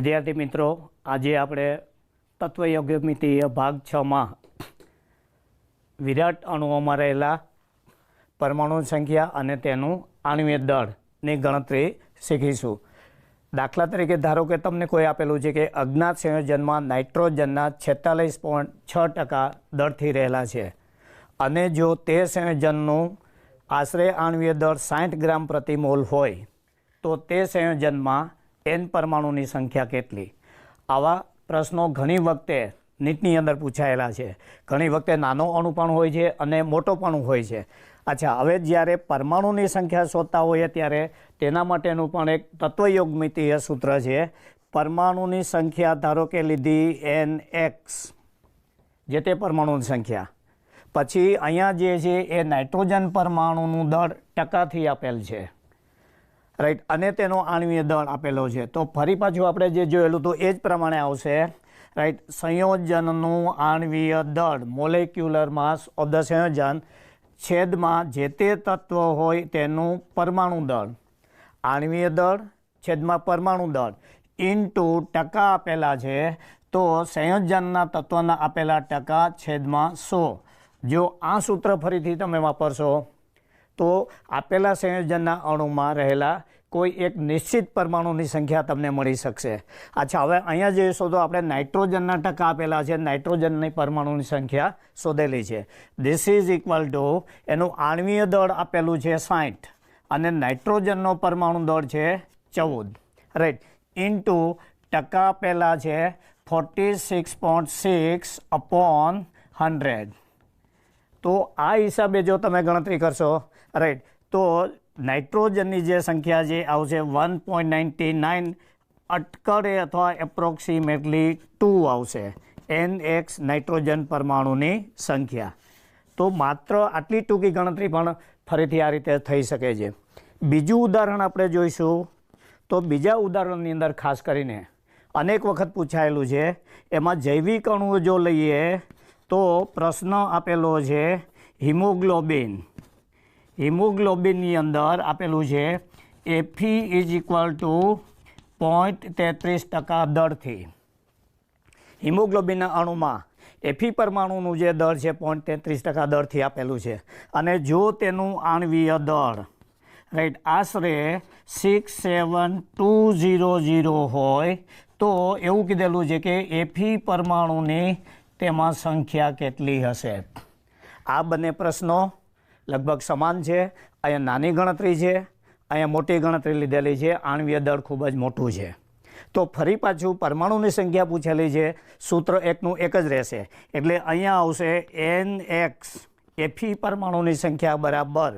વિદ્યાર્થી મિત્રો, આજે આપણે તત્વયોગ્યમિતિય ભાગ 6માં વિરાટ અણુઓમાં રહેલા પરમાણુ સંખ્યા અને તેનું આણ્વીય દળની ગણતરી શીખીશું. દાખલા તરીકે ધારો કે તમને કોઈ આપેલું છે કે અજ્ઞાત સંયોજનમાં નાઇટ્રોજનના 46.6% દળથી રહેલા છે અને જો તે સંયોજનનું આશરે આણ્વીય દળ 60 ગ્રામ પ્રતિ મોલ હોય તો તે સંયોજનમાં n પરમાણુની સંખ્યા કેટલી? આવા પ્રશ્નો ઘણી વખતે નીટની અંદર પૂછાયેલા છે. ઘણી વખતે નાનો અણુ પણ હોય છે અને મોટો પણ હોય છે. અચ્છા, હવે જ્યારે પરમાણુની સંખ્યા શોધતા હોઈએ ત્યારે તેના માટેનું પણ એક તત્વયોગમિતીય સૂત્ર છે. પરમાણુની સંખ્યા ધારો કે લીધી nx, જે તે પરમાણુની સંખ્યા, પછી અહીંયા જે છે એ નાઇટ્રોજન પરમાણુનું દળ ટકાથી આપેલ છે, રાઈટ, અને તેનો આણ્વીય દળ આપેલો છે. તો ફરી પાછું આપણે જે જોયેલું તો એ જ પ્રમાણે આવશે, રાઈટ. સંયોજનનું આણ્વીય દળ, મોલેક્યુલર માસ ઓફ ધ સંયોજન, છેદમાં જે તે તત્વ હોય તેનું પરમાણુ દળ, આણ્વીય દળ છેદમાં પરમાણુ દળ ઇન્ટુ ટકા આપેલા છે, તો સંયોજનના તત્વના આપેલા ટકા છેદમાં 100. જો આ સૂત્ર ફરીથી તમે વાપરશો તો આપેલા સંયોજનના અણુમાં રહેલા કોઈ એક નિશ્ચિત પરમાણુની સંખ્યા તમને મળી શકશે. અચ્છા, હવે અહીંયા જોઈશું તો આપણે નાઇટ્રોજનના ટકા આપેલા છે, નાઇટ્રોજનની પરમાણુની સંખ્યા શોધેલી છે. ધીસ ઇઝ ઇક્વલ ટુ એનું આણ્વીય દળ આપેલું છે 60 અને નાઇટ્રોજનનો પરમાણુ દળ છે 14, રાઈટ, ઇન્ટુ ટકા આપેલા છે 46.6 upon 100. તો આ હિસાબે જો તમે ગણતરી કરશો, રાઈટ, તો નાઇટ્રોજનની જે સંખ્યા જે આવશે 1.99 અટકળે અથવા એપ્રોક્સિમેટલી 2 આવશે, nx નાઇટ્રોજન પરમાણુની સંખ્યા. તો માત્ર આટલી ટૂંકી ગણતરી પણ ફરીથી આ રીતે થઈ શકે છે. બીજું ઉદાહરણ આપણે જોઈશું. તો બીજા ઉદાહરણની અંદર ખાસ કરીને અનેક વખત પૂછાયેલું છે. એમાં જૈવિક અણુઓ જો લઈએ તો પ્રશ્ન આપેલો છે હિમોગ્લોબિન. હિમોગ્લોબિનની અંદર આપેલું છે Fe is equal two 0.33% દળથી. હિમોગ્લોબિનના અણુમાં Fe પરમાણુનું જે દળ છે 0.33% દળથી આપેલું છે અને જો તેનું આણ્વીય દળ, રાઈટ, આશરે 67200 હોય તો એવું કીધેલું છે કે Fe પરમાણુની તેમાં સંખ્યા કેટલી હશે. આ બંને પ્રશ્નો લગભગ સમાન છે. અહીંયા નાની ગણતરી છે, અહીંયા મોટી ગણતરી લીધેલી છે. આણ્વીય દળ ખૂબ જ મોટું છે. તો ફરી પાછું પરમાણુની સંખ્યા પૂછેલી છે, સૂત્ર એકનું એક જ રહેશે. એટલે અહીંયા આવશે nx Fe પરમાણુની સંખ્યા બરાબર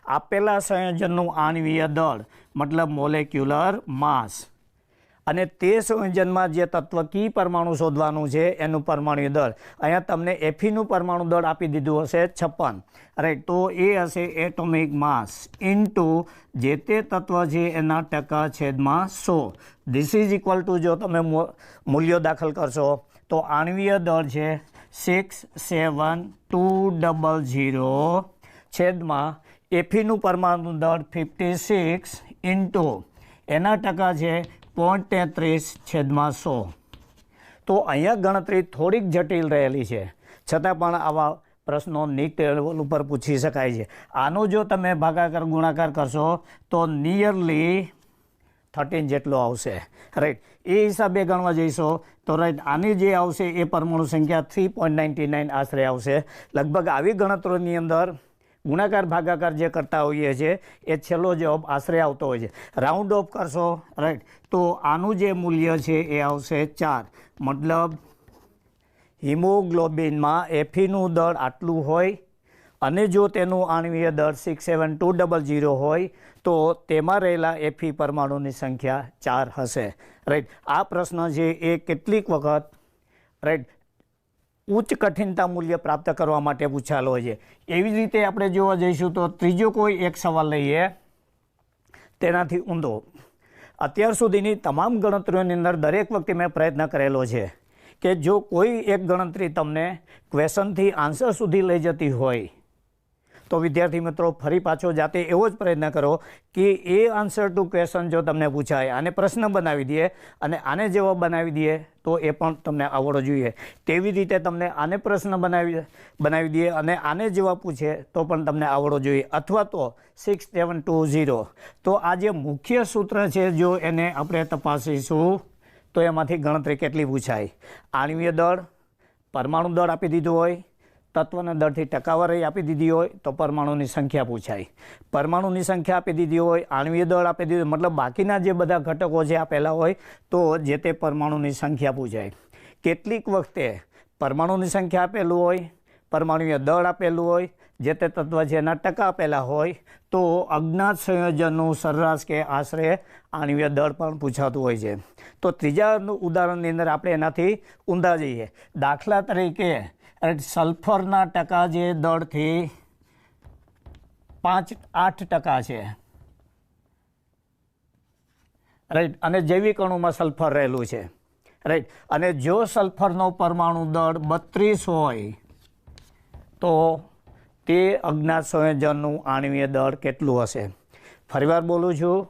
આપેલા સંયોજનનું આણ્વીય દળ, મતલબ મોલેક્યુલર માસ, અને તે સંયોજનમાં જે તત્વ કી પરમાણુ શોધવાનું છે એનું પરમાણુ દળ. અહીંયા તમને Feનું પરમાણુ દળ આપી દીધું હશે 56, રાઈટ, તો એ હશે એટોમિક માસ ઇન્ટુ જે તે તત્વ છે એના ટકા છેદમાં 100. ધીસ ઇઝ ઇક્વલ ટુ જો તમે મૂલ્યો દાખલ કરશો તો આણ્વીય દળ છે 67200 છેદમાં Feનું પરમાણુ દળ 56 ઇન્ટુ એના ટકા છે 0.33/100. તો અહીંયા ગણતરી થોડીક જટિલ રહેલી છે, છતાં પણ આવા પ્રશ્નો નીટ લેવલ ઉપર પૂછી શકાય છે. આનો જો તમે ભાગાકાર ગુણાકાર કરશો તો નિયરલી 13 જેટલો આવશે, રાઈટ. એ હિસાબે ગણવા જઈશો તો રાઈટ આની જે આવશે એ પરમાણુ સંખ્યા 3.99 આશરે આવશે. લગભગ આવી ગણતરીની અંદર ગુણાકાર ભાગાકાર જે કરતા હોઈએ છીએ એ છેલ્લો જવાબ આશરે આવતો હોય છે. રાઉન્ડ ઓફ કરશો, રાઈટ, તો આનું જે મૂલ્ય છે એ આવશે 4. મતલબ હિમોગ્લોબિનમાં Feનું દળ આટલું હોય અને જો તેનું આણ્વીય દળ 67200 હોય તો તેમાં રહેલા Fe પરમાણુની સંખ્યા 4 હશે, રાઈટ. આ પ્રશ્ન છે એ કેટલીક વખત, રાઈટ, ઉચ્ચ કઠિનતા મૂલ્ય પ્રાપ્ત કરવા માટે પૂછાયેલો હોય છે. એવી જ રીતે આપણે જોવા જઈશું તો ત્રીજો કોઈ એક સવાલ લઈએ તેનાથી ઊંધો. અત્યાર સુધીની તમામ ગણતરીઓની અંદર દરેક વખતે મેં પ્રયત્ન કરેલો છે કે જો કોઈ એક ગણતરી તમને ક્વેશ્ચનથી આન્સર સુધી લઈ જતી હોય તો વિદ્યાર્થી મિત્રો ફરી પાછો જાતે એવો જ પ્રયત્ન કરો કે એ આન્સર ટુ ક્વેશ્ચન જો તમને પૂછાય આને પ્રશ્ન બનાવી દઈએ અને આને જવાબ બનાવી દઈએ તો એ પણ તમને આવડવો જોઈએ. તેવી રીતે તમને આને પ્રશ્ન બનાવી દઈએ અને આને જવાબ પૂછે તો પણ તમને આવડવો જોઈએ. અથવા તો 6720 તો આ જે મુખ્ય સૂત્ર છે જો એને આપણે તપાસીશું તો એમાંથી ગણતરી કેટલી પૂછાય. આણ્વીય દળ, પરમાણુ દળ આપી દીધું હોય, તત્વના દળથી ટકાવારી આપી દીધી હોય તો પરમાણુની સંખ્યા પૂછાય. પરમાણુની સંખ્યા આપી દીધી હોય, આણ્વીય દળ આપી દીધું, મતલબ બાકીના જે બધા ઘટકો છે આપેલા હોય તો જે તે પરમાણુની સંખ્યા પૂછાય. કેટલીક વખતે પરમાણુની સંખ્યા આપેલું હોય, પરમાણુય દળ આપેલું હોય, જે તે તત્વ છે એના ટકા આપેલા હોય તો અજ્ઞાત સંયોજનનું સરેરાશ કે આશરે આણ્વીય દળ પણ પૂછાતું હોય છે. તો ત્રીજા ઉદાહરણની અંદર આપણે એનાથી ઊંધા જઈએ. દાખલા તરીકે સલ્ફરના ટકા જે દળથી 8% છે, રાઈટ, અને જૈવિક અણુમાં સલ્ફર રહેલું છે, રાઈટ. અને જો સલ્ફરનો પરમાણુ દળ 32 હોય તો તે અજ્ઞાત સંયોજનનું આણ્વીય દળ કેટલું હશે? ફરીવાર બોલું છું,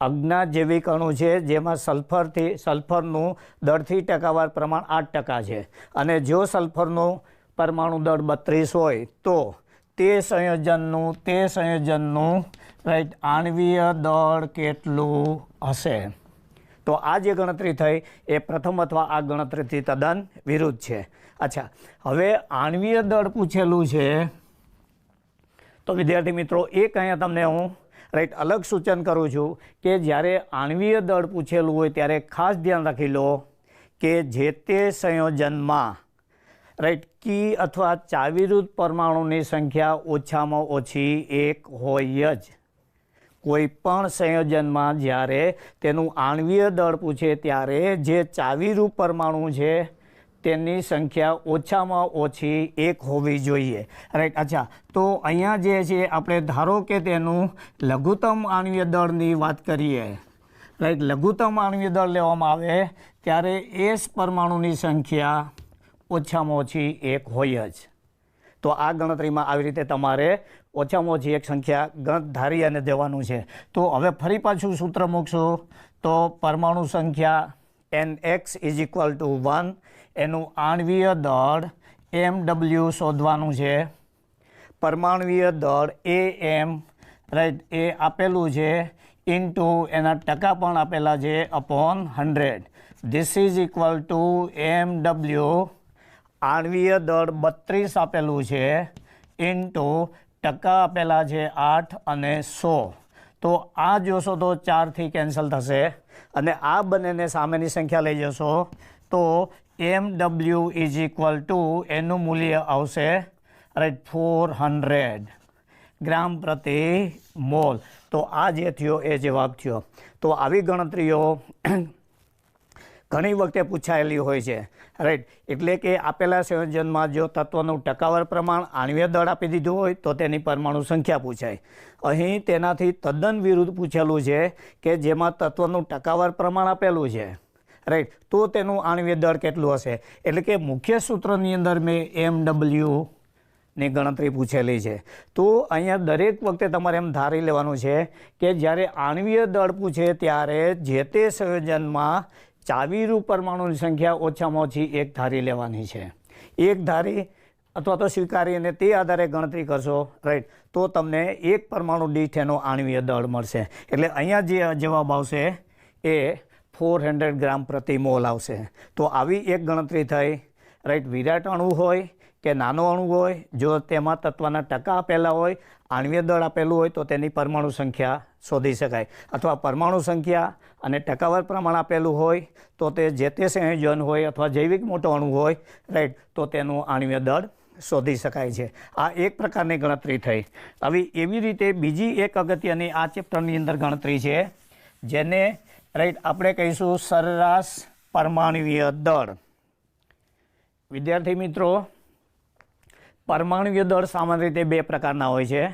અજ્ઞાત જૈવિક અણુ છે જેમાં સલ્ફરનું દળથી ટકાવાર પ્રમાણ 8% છે અને જો સલ્ફરનું પરમાણુ દળ 32 હોય તો તે સંયોજનનું રાઈટ આણ્વીય દળ કેટલું હશે? તો આ જે ગણતરી થઈ એ પ્રથમ અથવા આ ગણતરીથી તદ્દન વિરુદ્ધ છે. અચ્છા, હવે આણ્વીય દળ પૂછેલું છે તો વિદ્યાર્થી મિત્રો એક અહીંયા તમને હું રાઈટ અલગ સૂચન કરું છું કે જ્યારે આણ્વીય દળ પૂછેલું હોય ત્યારે ખાસ ધ્યાન રાખી લો કે જે તે સંયોજનમાં રાઈટ કી અથવા ચાવીરૂપ પરમાણુની સંખ્યા ઓછામાં ઓછી 1 હોય જ. કોઈ પણ સંયોજનમાં જ્યારે તેનું આણ્વીય દળ પૂછે ત્યારે જે ચાવીરૂપ પરમાણુ છે તેની સંખ્યા ઓછામાં ઓછી 1 હોવી જોઈએ, રાઈટ. અચ્છા, તો અહીંયા જે છે આપણે ધારો કે તેનું લઘુત્તમ આણ્વીય દળની વાત કરીએ, રાઈટ. લઘુત્તમ આણ્વીય દળ લેવામાં આવે ત્યારે એસ પરમાણુની સંખ્યા ઓછામાં ઓછી 1 હોય જ. તો આ ગણતરીમાં આવી રીતે તમારે ઓછામાં ઓછી એક સંખ્યા ધારી અને દેવાનું છે. તો હવે ફરી પાછું સૂત્ર મૂકશું તો પરમાણુ સંખ્યા NX = 1, એનું આણ્વીય દળ MW શોધવાનું છે. પરમાણ્વીય દળ AM રાઈટ એ આપેલું છે ઇન્ટુ એના ટકા પણ આપેલા છે upon 100. This is equal two MW આણ્વીય દળ 32 આપેલું છે ઇન્ટુ ટકા આપેલા છે 8 અને 100. તો આ જોશો તો 4થી કેન્સલ થશે અને આ બંનેને સામેની સંખ્યા લઈ જશો તો MW = એનું મૂલ્ય આવશે રાઈટ 400 ગ્રામ પ્રતિ મોલ. તો આ જે થયો એ જવાબ થયો. તો આવી ગણતરીઓ ઘણી વખતે પૂછાયેલી હોય છે, રાઈટ. એટલે કે આપેલા સંયોજનમાં જો તત્વનું ટકાવાર પ્રમાણ આણ્વીય દળ આપી દીધું હોય તો તેની પરમાણુ સંખ્યા પૂછાય. અહીં તેનાથી તદ્દન વિરુદ્ધ પૂછેલું છે કે જેમાં તત્વનું ટકાવાર પ્રમાણ આપેલું છે, રાઈટ, તો તેનું આણ્વીય દળ કેટલું હશે? એટલે કે મુખ્ય સૂત્રની અંદર મેં MW ની ગણતરી પૂછેલી છે. તો અહીંયા દરેક વખતે તમારે એમ ધારી લેવાનું છે કે જ્યારે આણ્વીય દળ પૂછે ત્યારે જે તે સંયોજનમાં ચાવીરૂપ પરમાણુની સંખ્યા ઓછામાં ઓછી 1 ધારી લેવાની છે. 1 ધારી અથવા તો સ્વીકારી અને તે આધારે ગણતરી કરશો, રાઈટ, તો તમને એક પરમાણુ દીઠ એનો આણ્વીય દળ મળશે. એટલે અહીંયા જે જવાબ આવશે એ 400 ગ્રામ પ્રતિ મોલ આવશે. તો આવી એક ગણતરી થઈ, રાઈટ. વિરાટ અણુ હોય કે નાનો અણુ હોય, જો તેમાં તત્વના ટકા આપેલા હોય, આણ્વીય દળ આપેલું હોય તો તેની પરમાણુ સંખ્યા શોધી શકાય. અથવા પરમાણુ સંખ્યા અને ટકાવાર પ્રમાણ આપેલું હોય તો તે જે તે સંયોજન હોય અથવા જૈવિક મોટો અણુ હોય, રાઈટ, તો તેનું આણ્વીય દળ શોધી શકાય છે. આ એક પ્રકારની ગણતરી થઈ. હવે એવી રીતે બીજી એક અગત્યની આ ચેપ્ટરની અંદર ગણતરી છે જેને રાઈટ આપણે કહીશું સરેરાશ પરમાણ્વીય દળ. વિદ્યાર્થી મિત્રો, પરમાણ્વીય દળ સામાન્ય રીતે 2 પ્રકારના હોય છે,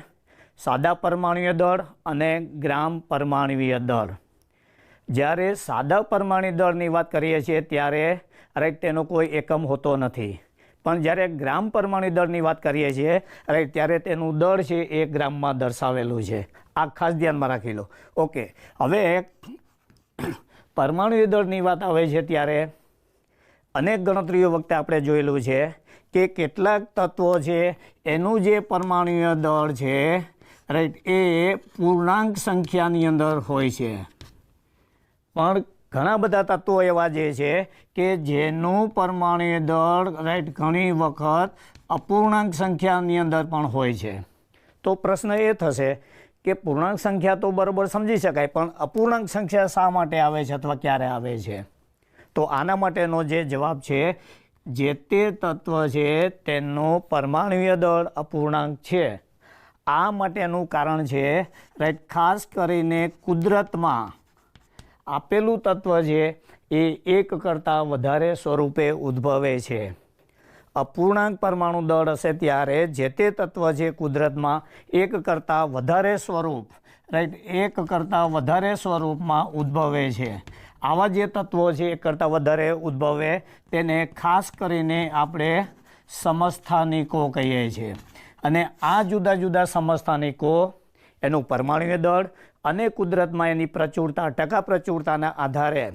સાદા પરમાણ્વીય દળ અને ગ્રામ પરમાણ્વીય દળ. જ્યારે સાદા પરમાણ્વીય દળની વાત કરીએ છીએ ત્યારે રાઈટ તેનો કોઈ એકમ હોતો નથી. પણ જ્યારે ગ્રામ પરમાણુ દળની વાત કરીએ છીએ રાઈટ, ત્યારે તેનું દળ છે એ ગ્રામમાં દર્શાવેલું છે. આ ખાસ ધ્યાનમાં રાખી લો. ઓકે, હવે પરમાણુ દળની વાત આવે છે ત્યારે અનેક ગણતરીઓ વખતે આપણે જોયેલું છે કે કેટલાક તત્વો છે એનું જે પરમાણુ દળ છે રાઈટ, એ પૂર્ણાંક સંખ્યાની અંદર હોય છે. પણ ઘણા બધા તત્વો એવા જે છે કે જેનું પરમાણુ દળ રાઈટ ઘણી વખત અપૂર્ણાંક સંખ્યાની અંદર પણ હોય છે. તો પ્રશ્ન એ થશે કે પૂર્ણાંક સંખ્યા તો બરાબર સમજી શકાય, પણ અપૂર્ણાંક સંખ્યા શા માટે આવે છે અથવા ક્યારે આવે છે? તો આના માટેનો જે જવાબ છે, જે તે તત્વ છે તેનો પરમાણુય દળ અપૂર્ણાંક છે. આ માટેનું કારણ છે રાઈટ, ખાસ કરીને કુદરતમાં આપેલું તત્વ છે એ એક કરતાં વધારે સ્વરૂપે ઉદ્ભવે છે. અપૂર્ણાંક પરમાણુ દળ હશે ત્યારે જે તે તત્વ છે કુદરતમાં એક કરતાં વધારે સ્વરૂપ રાઈટ, એક કરતાં વધારે સ્વરૂપમાં ઉદ્ભવે છે. આવા જે તત્વો છે એક કરતાં વધારે ઉદ્ભવે તેને ખાસ કરીને આપણે સમસ્થાનિકો કહીએ છીએ. અને આ જુદા જુદા સમસ્થાનિકો એનું પરમાણુ દળ અને કુદરતમાં એની પ્રચુરતા, ટકા પ્રચુરતાના આધારે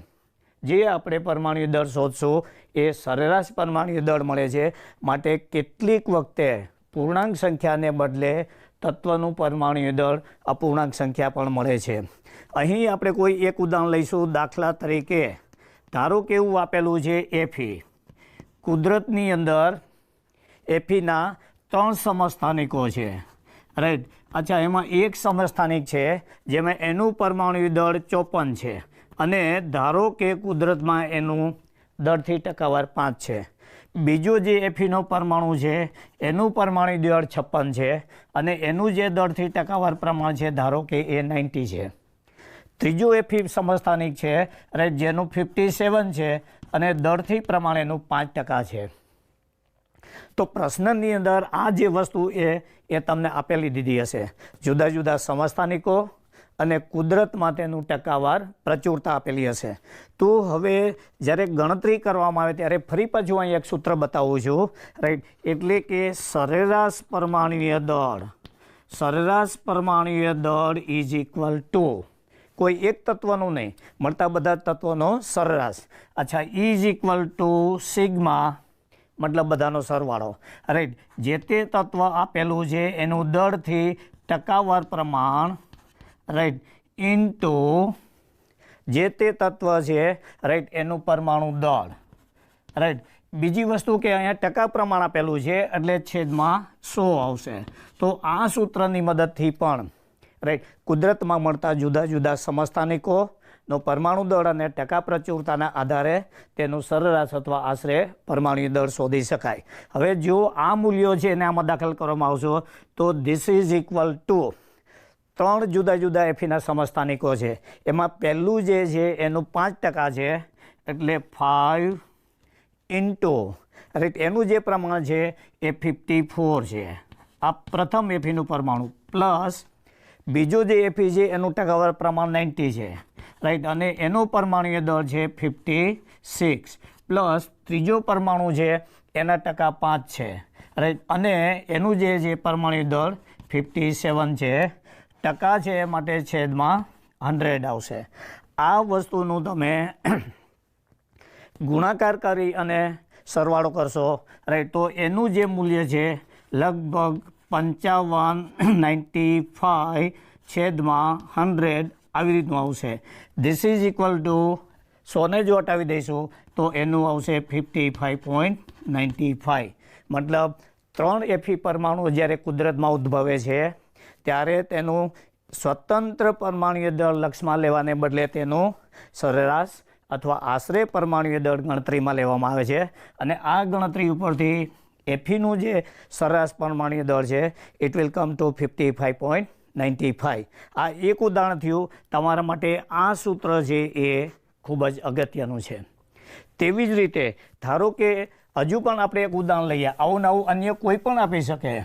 જે આપણે પરમાણુ દળ શોધશું એ સરેરાશ પરમાણુ દળ મળે છે. માટે કેટલીક વખતે પૂર્ણાંક સંખ્યાને બદલે તત્વનું પરમાણુ દળ અપૂર્ણાંક સંખ્યા પણ મળે છે. અહીં આપણે કોઈ એક ઉદાહરણ લઈશું. દાખલા તરીકે ધારો કે એવું આપેલું છે એફી. કુદરતની અંદર એફીના 3 સમસ્થાનિકો છે રાઈટ. અચ્છા, એમાં એક સમસ્થાનિક છે જેમાં એનું પરમાણુ દળ 54 છે અને ધારો કે કુદરતમાં એનું દળથી ટકાવાર 5 છે. બીજો જે એફીનો પરમાણુ છે એનું પરમાણુ દળ 56 છે અને એનું જે દળથી ટકાવાર પ્રમાણ છે ધારો કે એ 90 છે. ત્રીજો એફી સમસ્થાનિક છે રાઈટ, જેનું 57 છે અને દળથી પ્રમાણ એનું 5% છે. તો પ્રશ્નની અંદર આ જે વસ્તુ એ તમને આપેલી દીધી હશે, જુદા જુદા સમસ્થાનિકો અને કુદરતમાં તેનું ટકાવાર પ્રચુરતા આપેલી હશે. તો હવે જ્યારે ગણતરી કરવામાં આવે ત્યારે ફરી પાછું અહીં એક સૂત્ર બતાવું છું રાઈટ. એટલે કે સરેરાશ પરમાણુય દળ ઇઝ ઇક્વલ ટુ કોઈ એક તત્વનું નહીં, મળતા બધા તત્વોનો સરેરાશ. અચ્છા, ઇઝ ઇક્વલ ટુ સિગ્મા, મતલબ બધાનો સરવાળો રાઈટ. જે તે તત્વ આપેલું છે એનું દળથી ટકાવાર પ્રમાણ રાઈટ ઇન્ટુ જે તે તત્વ છે રાઈટ એનું પરમાણુ દળ રાઈટ. બીજી વસ્તુ કે અહીંયા ટકા પ્રમાણ આપેલું છે એટલે છેદમાં 100 આવશે. તો આ સૂત્રની મદદથી પણ રાઈટ કુદરતમાં મળતા જુદા જુદા સમસ્થાનિકોનો પરમાણુ દળ અને ટકા પ્રચુરતાના આધારે તેનું સરેરાશ અથવા આશરે પરમાણુ દળ શોધી શકાય. હવે જો આ મૂલ્યો છે એને આમાં દાખલ કરવામાં આવશો તો ધીસ ઇઝ ઇક્વલ ટુ 3 જુદા જુદા એફીના સમસ્થાનિકો છે. એમાં પહેલું જે છે એનું 5% છે એટલે 5 ઇન્ટુ રાઈટ એનું જે પ્રમાણ છે એ 54 છે. આ પ્રથમ એફીનું પરમાણુ પ્લસ બીજો જે એફી છે એનું ટકાવાર પ્રમાણ 90 છે રાઈટ, અને એનું પરમાણુ દળ છે 56 પ્લસ ત્રીજો પરમાણુ છે એના ટકા 5 છે રાઈટ, અને એનું જે પરમાણુ દળ 57 છે. ટકા છે એ માટે છેદમાં 100 આવશે. આ વસ્તુનું તમે ગુણાકાર કરી અને સરવાળો કરશો રાઈટ, તો એનું જે મૂલ્ય છે લગભગ 55.95 છેદમાં 100 આવી રીતનું આવશે. ધીસ ઇઝ ઇક્વલ ટુ 100 જો હટાવી દઈશું તો એનું આવશે 55.95. મતલબ 3 એફી પરમાણુ જ્યારે કુદરતમાં ઉદ્ભવે છે ત્યારે તેનું સ્વતંત્ર પરમાણુ દળ લક્ષમાં લેવાને બદલે તેનું સરેરાશ અથવા આશરે પરમાણુ દળ ગણતરીમાં લેવામાં આવે છે. અને આ ગણતરી ઉપરથી એફીનું જે સરેરાશ પરમાણુ દળ છે ઇટ વિલ કમ ટુ 55.95. આ એક ઉદાહરણ થયું. તમારા માટે આ સૂત્ર છે એ ખૂબ જ અગત્યનું છે. તેવી જ રીતે ધારો કે હજુ પણ આપણે એક ઉદાહરણ લઈએ, આવું નવું અન્ય કોઈ પણ આપી શકે.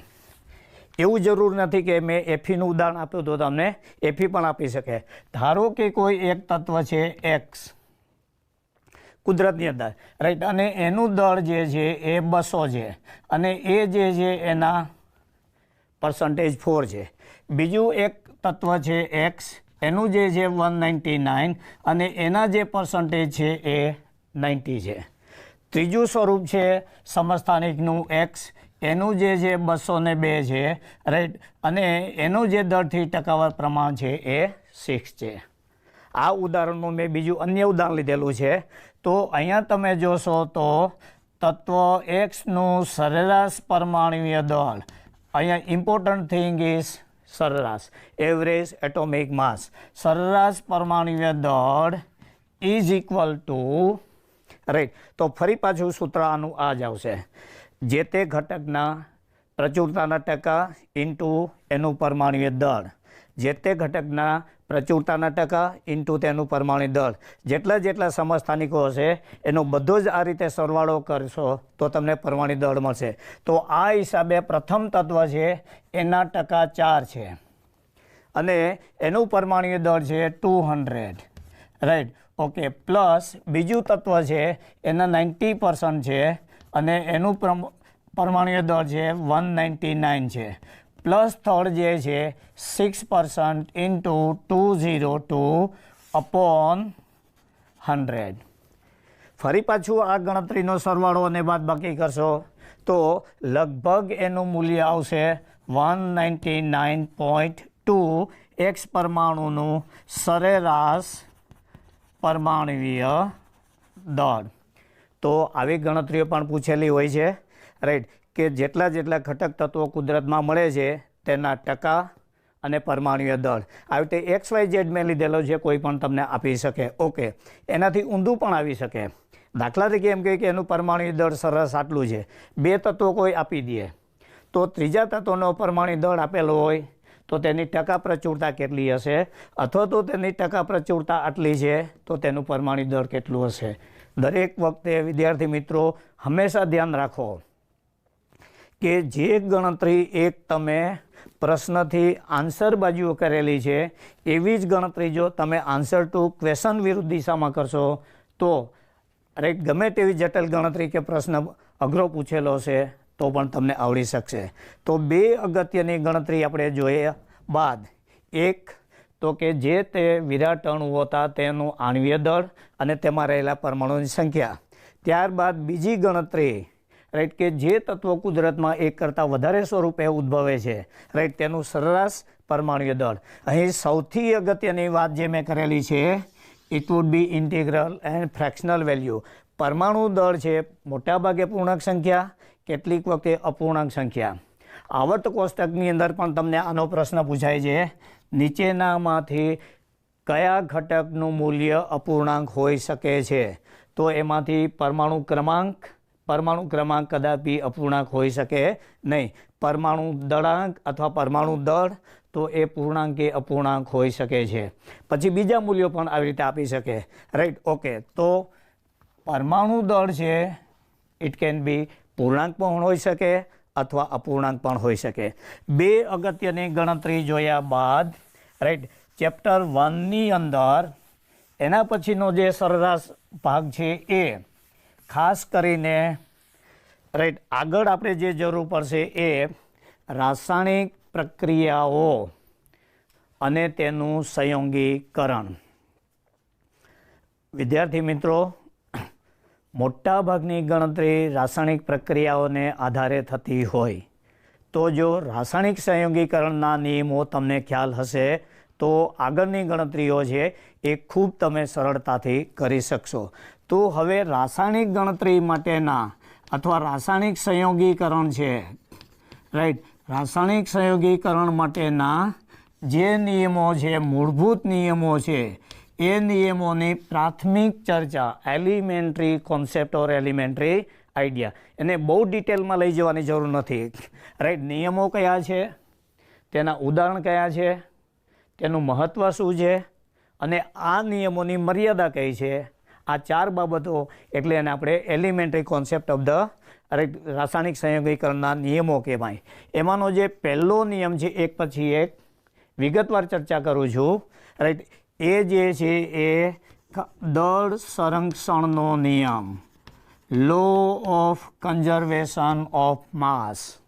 એવું જરૂર નથી કે મેં એફીનું ઉદાહરણ આપ્યું તો તમને એફી પણ આપી શકે. ધારો કે કોઈ એક તત્વ છે એક્સ, કુદરતની અંદર, રાઈટ. અને એનું દળ જે છે એ 200 છે અને એ જે છે એના પર્સન્ટેજ 4 છે. બીજું એક તત્વ છે એક્સ, એનું જે છે 199 અને એના જે પર્સન્ટેજ છે એ 90 છે. ત્રીજું સ્વરૂપ છે સમસ્થાનિકનું એક્સ, એનું જે છે 202 છે, રાઈટ. અને એનું જે દળથી ટકાવાર પ્રમાણ છે એ 6 છે. આ ઉદાહરણનું મેં બીજું અન્ય ઉદાહરણ લીધેલું છે. તો અહીંયા તમે જોશો તો તત્વ એક્સનું સરેરાશ પરમાણુય દળ, અહીંયા ઇમ્પોર્ટન્ટ થિંગ ઇઝ સરેરાશ, એવરેજ એટોમિક માસ. સરેરાશ પરમાણુય દળ ઇઝ ઇક્વલ ટુ, રાઈટ. તો ફરી પાછું સૂત્ર આનું આ જ આવશે, જે તે ઘટકના પ્રચુરતાના ટકા ઇન્ટુ એનું પરમાણુય દળ, જે તે ઘટકના પ્રચુરતાના ટકા ઇન્ટુ તેનું પરમાણુ દળ. જેટલા જેટલા સમસ્થાનિકો હશે એનો બધો જ આ રીતે સરવાળો કરશો તો તમને પરમાણુ દળ મળશે. તો આ હિસાબે પ્રથમ તત્વ છે એના ટકા 4 છે અને એનું પરમાણુ દળ છે 200, રાઈટ. ઓકે. પ્લસ બીજું તત્વ છે એના 90% છે અને એનું પરમાણુ દળ છે 199 છે. પ્લસ થર્ડ જે છે 6% ઇન્ટુ 202 અપોન 100. ફરી પાછું આ ગણતરીનો સરવાળો અને બાદબાકી કરશો તો લગભગ એનું મૂલ્ય આવશે 199.2 એક્સ પરમાણુનું સરેરાશ પરમાણુય દળ. તો આવી ગણતરીઓ પણ પૂછેલી હોય છે, રાઈટ, કે જેટલા જેટલા ઘટક તત્વો કુદરતમાં મળે છે તેના ટકા અને પરમાણુય દળ. આવી રીતે XYZ મેં લીધેલો છે, કોઈ પણ તમને આપી શકે. ઓકે. એનાથી ઊંધું પણ આવી શકે. દાખલા તરીકે એમ કહે કે એનું પરમાણુ દળ સરસ આટલું છે, 2 તત્વો કોઈ આપી દે તો ત્રીજા તત્વનો પરમાણુ દળ આપેલો હોય તો તેની ટકા પ્રચુરતા કેટલી હશે, અથવા તો તેની ટકા પ્રચુરતા આટલી છે તો તેનું પરમાણુ દળ કેટલું હશે. દરેક વખતે વિદ્યાર્થી મિત્રો હંમેશા ધ્યાન રાખો કે જે ગણતરી એક તમે પ્રશ્નથી આન્સર બાજુ કરેલી છે એવી જ ગણતરી જો તમે આન્સર ટુ ક્વેશ્ચન વિરુદ્ધ દિશામાં કરશો તો રાઈટ ગમે તેવી જટિલ ગણતરી કે પ્રશ્ન અઘરો પૂછેલો છે તો પણ તમને આવડી શકશે. તો 2 અગત્યની ગણતરી આપણે જોઈએ બાદ, એક તો કે જે તે વિરાટ અણુઓ હતા તેનું આણ્વીય દળ અને તેમાં રહેલા પરમાણુની સંખ્યા. ત્યારબાદ બીજી ગણતરી, રાઈટ, કે જે તત્વો કુદરતમાં એક કરતાં વધારે સ્વરૂપે ઉદ્ભવે છે, રાઈટ, તેનું સરેરાશ પરમાણુય દળ. અહીં સૌથી અગત્યની વાત જે મેં કરેલી છે it would be integral and fractional value. પરમાણુ દળ છે મોટાભાગે પૂર્ણાંક સંખ્યા, કેટલીક વખતે અપૂર્ણાંક સંખ્યા. આવર્ત કોષ્ટકની અંદર પણ તમને આનો પ્રશ્ન પૂછાય છે, નીચેનામાંથી કયા ઘટકનું મૂલ્ય અપૂર્ણાંક હોઈ શકે છે? તો એમાંથી પરમાણુ ક્રમાંક કદાપી અપૂર્ણાંક હોઈ શકે નહીં. પરમાણુ દળાંક અથવા પરમાણુ દળ તો એ પૂર્ણાંક કે અપૂર્ણાંક હોઈ શકે છે. પછી બીજા મૂલ્યો પણ આવી રીતે આપી શકે, રાઈટ. ઓકે. તો પરમાણુ દળ છે ઇટ કેન બી પૂર્ણાંક પણ હોઈ શકે અથવા અપૂર્ણાંક પણ હોઈ શકે. 2 અગત્યની ગણતરી જોયા બાદ, રાઈટ, ચેપ્ટર 1ની અંદર એના પછીનો જે સરેરાશ ભાગ છે એ ખાસ કરીને, રાઈટ, આગળ આપણે જે જરૂર પડશે એ રાસાયણિક પ્રક્રિયાઓ અને તેનું સંયોગીકરણ. વિદ્યાર્થી મિત્રો, મોટાભાગની ગણતરી રાસાયણિક પ્રક્રિયાઓને આધારે થતી હોય તો જો રાસાયણિક સંયોગીકરણના નિયમો તમને ખ્યાલ હશે તો આગળની ગણતરીઓ છે એ ખૂબ તમે સરળતાથી કરી શકશો. તો હવે રાસાયણિક ગણતરી માટેના અથવા રાસાયણિક સંયોગીકરણ છે, રાઈટ, રાસાયણિક સંયોગીકરણ માટેના જે નિયમો છે, મૂળભૂત નિયમો છે, એ નિયમોની પ્રાથમિક ચર્ચા, એલિમેન્ટરી કોન્સેપ્ટ ઓર એલિમેન્ટરી આઈડિયા, એને બહુ ડિટેલમાં લઈ જવાની જરૂર નથી, રાઈટ. નિયમો કયા છે, તેના ઉદાહરણ કયા છે, તેનું મહત્ત્વ શું છે અને આ નિયમોની મર્યાદા કઈ છે, આ 4 બાબતો એટલે એને આપણે elementary concept of the, right, રાસાયણિક સંયોગીકરણના નિયમો કહેવાય. એમાંનો જે પહેલો નિયમ છે એક પછી એક વિગતવાર ચર્ચા કરું છું, રાઈટ. એ જે છે એ દળ સંરક્ષણનો નિયમ, law of conservation of mass,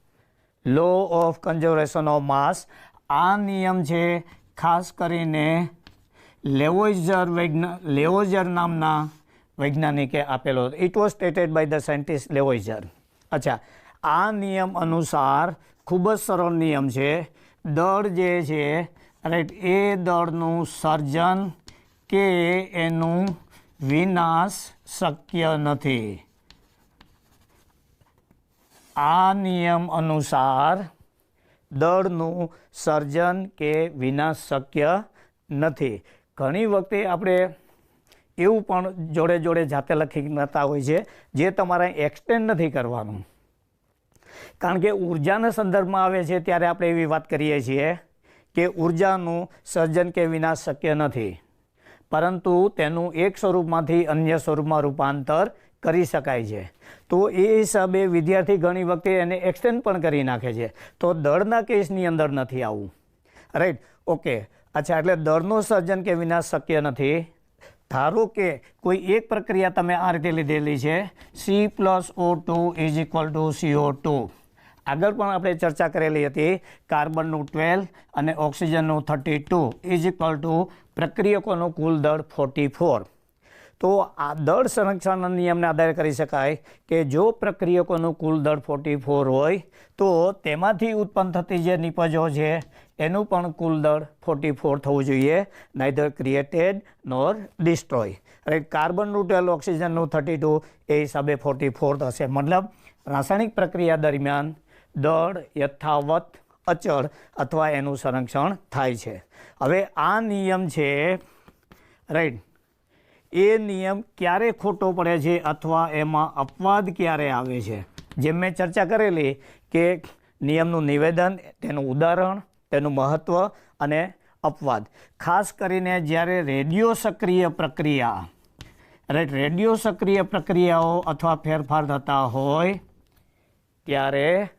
law of conservation of mass, આ નિયમ છે ખાસ કરીને લેવોઇઝર નામના વૈજ્ઞાનિકે આપેલો. It was stated by the scientist Lavoisier. અચ્છા, આ નિયમ અનુસાર ખૂબ જ સરળ નિયમ છે. દળ જે છે રાઈટ, એ દળનું સર્જન કે એનું વિનાશ શક્ય નથી. આ નિયમ અનુસાર દળનું સર્જન કે વિનાશ શક્ય નથી. ઘણી વખતે આપણે એવું પણ જોડે જોડે જાતે લખી નતા હોય છે, જે તમારે એક્સટેન્ડ નથી કરવાનું. કારણ કે ઉર્જાના સંદર્ભમાં આવે છે ત્યારે આપણે એવી વાત કરીએ છીએ કે ઉર્જાનું સર્જન કે વિનાશ શક્ય નથી, પરંતુ તેનું એક સ્વરૂપમાંથી અન્ય સ્વરૂપમાં રૂપાંતર કરી શકાય છે. તો એ હિસાબે વિદ્યાર્થી ઘણી વખતે એને એક્સટેન્ડ પણ કરી નાખે છે. તો દળના કેસની અંદર નથી આવું. Right, okay. અચ્છા, એટલે દળનું સર્જન કે વિનાશ શક્ય નથી. ધારો કે કોઈ એક પ્રક્રિયા તમે આ રીતે લીધેલી છે, C+O2 = CO2. આગળ પણ આપણે ચર્ચા કરેલી હતી. કાર્બનનું 12 અને ઓક્સિજનનું 32 પ્રક્રિયકોનું કુલ દળ 44. તો આ દળ સંરક્ષણના નિયમને આધારે કરી શકાય કે જો પ્રક્રિયકોનું કુલ દળ 44 હોય તો તેમાંથી ઉત્પન્ન થતી જે નિપજો છે એનું પણ કુલ દળ 44 થવું જોઈએ, નાઇધર ક્રિએટેડ નોર ડિસ્ટ્રોય. રાઈટ, કાર્બનનું 12, ઓક્સિજનનું 32, એ હિસાબે 44 થશે. મતલબ રાસાયણિક પ્રક્રિયા દરમિયાન દળ યથાવત અચળ અથવા એનું સંરક્ષણ થાય છે. હવે આ નિયમ છે રાઈટ, એ નિયમ ક્યારે ખોટો પડે છે અથવા એમાં અપવાદ ક્યારે આવે છે. જેમ મેં ચર્ચા કરેલી કે નિયમનું નિવેદન, તેનું ઉદાહરણ, તેનું મહત્ત્વ અને અપવાદ. ખાસ કરીને જ્યારે રેડિયો સક્રિય પ્રક્રિયા રાઈટ, રેડિયો સક્રિય પ્રક્રિયાઓ અથવા ફેરફાર થતા હોય ત્યારે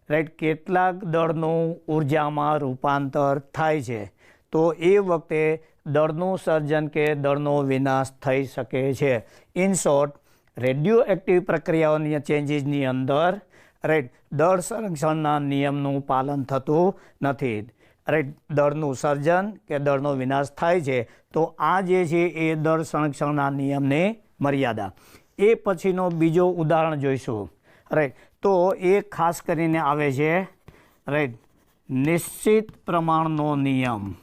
રાઈટ કેટલાક દળનું ઉર્જામાં રૂપાંતર થાય છે. તો એ વખતે દળનું સર્જન કે દળનો વિનાશ થઈ શકે છે. ઇન શોર્ટ, રેડિયો એક્ટિવ પ્રક્રિયાઓની ચેન્જીસની અંદર રાઈટ દળ સંરક્ષણના નિયમનું પાલન થતું નથી. રાઈટ, દળનું સર્જન કે દળનો વિનાશ થાય છે. તો આ જે છે એ દળ સંરક્ષણના નિયમની મર્યાદા. એ પછીનો બીજો ઉદાહરણ જોઈશું. રાઈટ, તો એ ખાસ કરીને આવે છે રાઈટ નિશ્ચિત પ્રમાણનો નિયમ.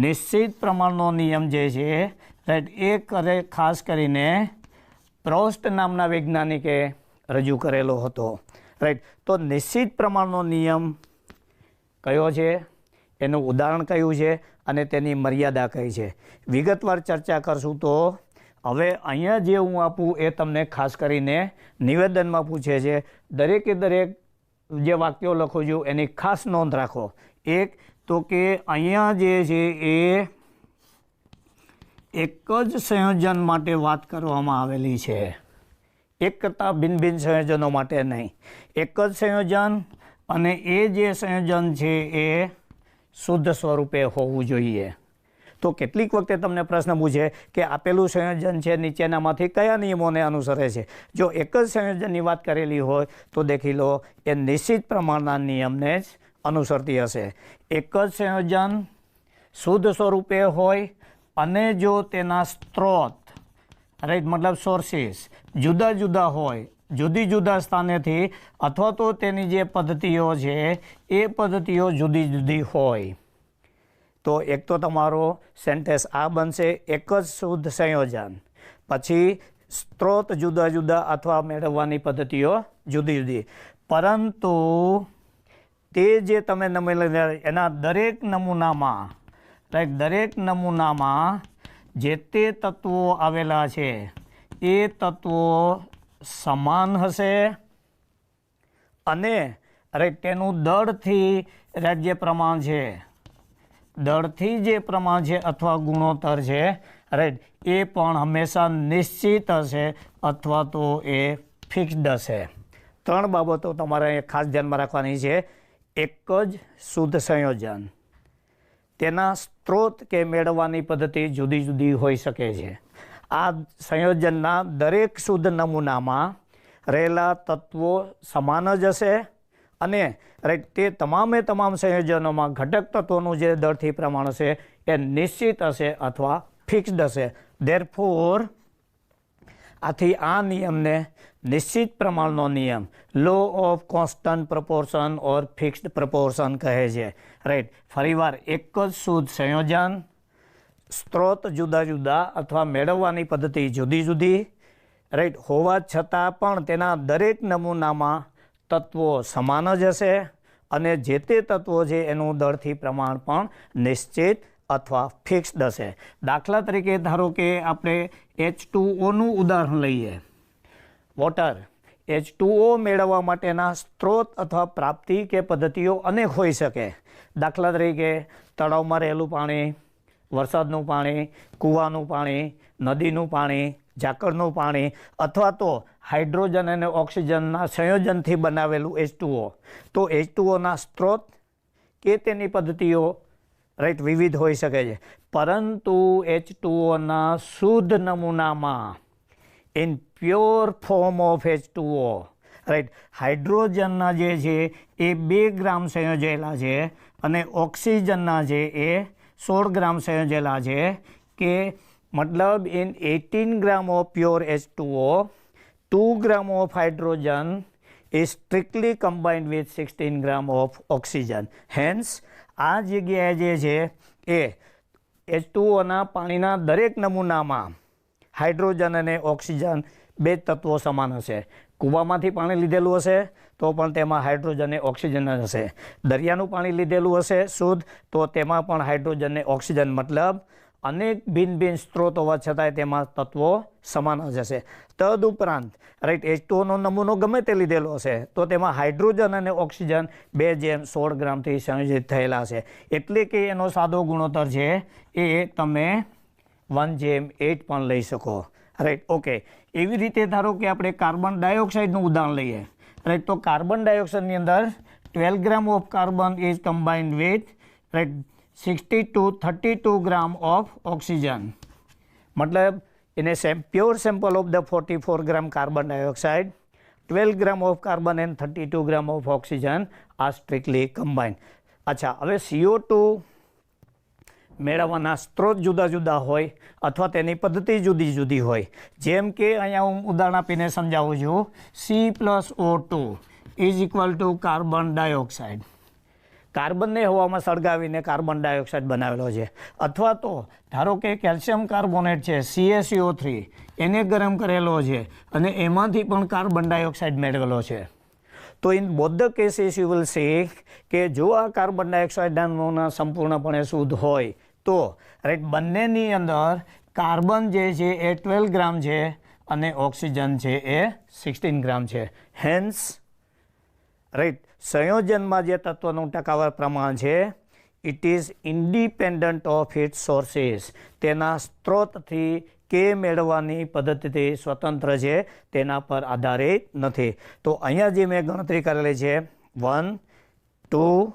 નિશ્ચિત પ્રમાણનો નિયમ જે છે રાઈટ, એ ખાસ કરીને પ્રોસ્ટ નામના વૈજ્ઞાનિકે રજૂ કરેલો હતો. રાઈટ, તો નિશ્ચિત પ્રમાણનો નિયમ કયો છે, એનું ઉદાહરણ કયું છે અને તેની મર્યાદા કઈ છે, વિગતવાર ચર્ચા કરશું. તો હવે અહીંયા જે હું આપું એ તમને ખાસ કરીને નિવેદનમાં પૂછે છે. દરેકે દરેક જે વાક્યો લખું છું એની ખાસ નોંધ રાખો. એક તો કે અહીંયા જે છે એ એક જ સંયોજન માટે વાત કરવામાં આવેલી છે, એક કરતાં ભિન્ન ભિન્ન સંયોજનો માટે નહીં. એક જ સંયોજન અને એ જે સંયોજન છે એ શુદ્ધ સ્વરૂપે હોવું જોઈએ. તો કેટલીક વખતે તમને પ્રશ્ન પૂછે કે આપેલું સંયોજન છે નીચેનામાંથી કયા નિયમોને અનુસરે છે. જો એક જ સંયોજનની વાત કરેલી હોય તો દેખી લો એ નિશ્ચિત પ્રમાણના નિયમને જ અનુસરતી હશે. એક જ સંયોજન શુદ્ધ સ્વરૂપે હોય અને જો તેના સ્ત્રોત રાઈટ મતલબ સોર્સિસ જુદા જુદા હોય, જુદી જુદા સ્થાનેથી, અથવા તો તેની જે પદ્ધતિઓ છે એ પદ્ધતિઓ જુદી જુદી હોય, તો એક તો તમારો સેન્ટેન્સ આ બનશે, એક જ શુદ્ધ સંયોજન, પછી સ્ત્રોત જુદા જુદા અથવા મેળવવાની પદ્ધતિઓ જુદી જુદી, પરંતુ તે જે તમે એના દરેક નમૂનામાં રાઈટ દરેક નમૂનામાં જે તે તત્વો આવેલા છે એ તત્વો સમાન હશે અને રાઈટ તેનું દળથી રાઈટ જે પ્રમાણ છે, દળથી જે પ્રમાણ છે અથવા ગુણોત્તર છે રાઈટ એ પણ હંમેશા નિશ્ચિત હશે અથવા તો એ ફિક્સ્ડ હશે. ત્રણ બાબતો તમારે ખાસ ધ્યાનમાં રાખવાની છે. એક જ શુદ્ધ સંયોજન, તેના સ્ત્રોત કે મેળવવાની પદ્ધતિ જુદી જુદી હોઈ શકે છે. આ સંયોજનના દરેક શુદ્ધ નમૂનામાં રહેલા તત્વો સમાન જ હશે અને રાઈટ તે તમામ સંયોજનોમાં ઘટક તત્વોનું જે દરથી પ્રમાણ હશે એ નિશ્ચિત હશે અથવા ફિક્સ્ડ હશે. ધેરફોર આથી આ નિયમને નિશ્ચિત પ્રમાણનો નિયમ law of constant proportion or fixed proportion કહે છે. રાઈટ, ફરીવાર એક જ શુદ્ધ સંયોજન, સ્ત્રોત જુદા જુદા અથવા મેળવવાની પદ્ધતિ જુદી જુદી રાઈટ હોવા છતાં પણ તેના દરેક નમૂનામાં તત્વો સમાન જ હશે અને જે તે તત્વો છે એનું દળથી પ્રમાણ પણ નિશ્ચિત અથવા ફિક્સ્ડ હશે. દાખલા તરીકે ધારો કે આપણે H2Oનું ઉદાહરણ લઈએ. વોટર H2O મેળવવા માટેના સ્ત્રોત અથવા પ્રાપ્તિ કે પદ્ધતિઓ અનેક હોઈ શકે. દાખલા તરીકે તળાવમાં રહેલું પાણી, વરસાદનું પાણી, કૂવાનું પાણી, નદીનું પાણી, ઝાકળનું પાણી અથવા તો હાઇડ્રોજન અને ઓક્સિજનના સંયોજનથી બનાવેલું H2O. તો H2Oના સ્ત્રોત કે તેની પદ્ધતિઓ રાઈટ વિવિધ હોઈ શકે છે, પરંતુ H2Oના શુદ્ધ નમૂનામાં in pure form of H2O right હાઇડ્રોજનના જે છે એ 2 ગ્રામ સંયોજેલા છે અને ઓક્સિજનના છે એ 16 ગ્રામ સંયોજેલા છે. કે મતલબ in 18 gram of pure H2O 2 gram of hydrogen is strictly combined with 16 gram of oxygen. Hence આ જગ્યાએ જે છે એ H2Oના પાણીના દરેક નમૂનામાં હાઇડ્રોજન અને ઓક્સિજન 2 તત્વો સમાન હશે. કૂવામાંથી પાણી લીધેલું હશે તો પણ તેમાં હાઇડ્રોજન અને ઓક્સિજન હશે. દરિયાનું પાણી લીધેલું હશે શુદ્ધ તો તેમાં પણ હાઇડ્રોજન અને ઓક્સિજન, મતલબ અનેક ભિન્ન ભિન્ન સ્ત્રોત હોવા છતાંય તેમાં તત્વો સમાન જ હશે. તદુપરાંત રાઈટ H2Oનો નમૂનો ગમે તે લીધેલો હશે તો તેમાં હાઇડ્રોજન અને ઓક્સિજન 2:16 ગ્રામથી સંયોજિત થયેલા છે. એટલે કે એનો સાદો ગુણોત્તર છે એ તમે 1:8 પણ લઈ શકો. Right, okay. એવી રીતે ધારો કે આપણે કાર્બન ડાયોક્સાઇડનું ઉદાહરણ લઈએ. રાઈટ, તો કાર્બન ડાયોક્સાઇડની અંદર 12 gram of carbon is combined with right 60 to 32 gram of oxygen. મતલબ in a pure sample of the 44 gram carbon dioxide, 12 gram of carbon and 32 gram of oxygen are strictly combined. અચ્છા, હવે CO2 મેળવવાના સ્ત્રોત જુદા જુદા હોય અથવા તેની પદ્ધતિ જુદી જુદી હોય. જેમ કે અહીંયા હું ઉદાહરણ આપીને સમજાવું છું. C+O2 is equal to carbon dioxide. કાર્બનને હવામાં સળગાવીને કાર્બન ડાયોક્સાઇડ બનાવેલો છે. અથવા તો ધારો કે કેલ્શિયમ કાર્બોનેટ છે CaCO3 એને ગરમ કરેલો છે અને એમાંથી પણ કાર્બન ડાયોક્સાઇડ મેળવેલો છે. તો in both the cases you will see કે જો આ કાર્બન ડાયોક્સાઇડના નમૂના સંપૂર્ણપણે શુદ્ધ હોય તો રાઈટ બંનેની અંદર કાર્બન જે છે એ 12 ગ્રામ છે અને ઓક્સિજન છે એ 16 ગ્રામ છે. હેન્સ રાઈટ સંયોજનમાં જે તત્વનું ટકાવાર પ્રમાણ છે it is independent of its sources. તેના સ્ત્રોતથી કે મેળવવાની પદ્ધતિથી સ્વતંત્ર છે, તેના પર આધારિત નથી. તો અહીંયા જે મેં ગણતરી કરેલી છે 1, 2,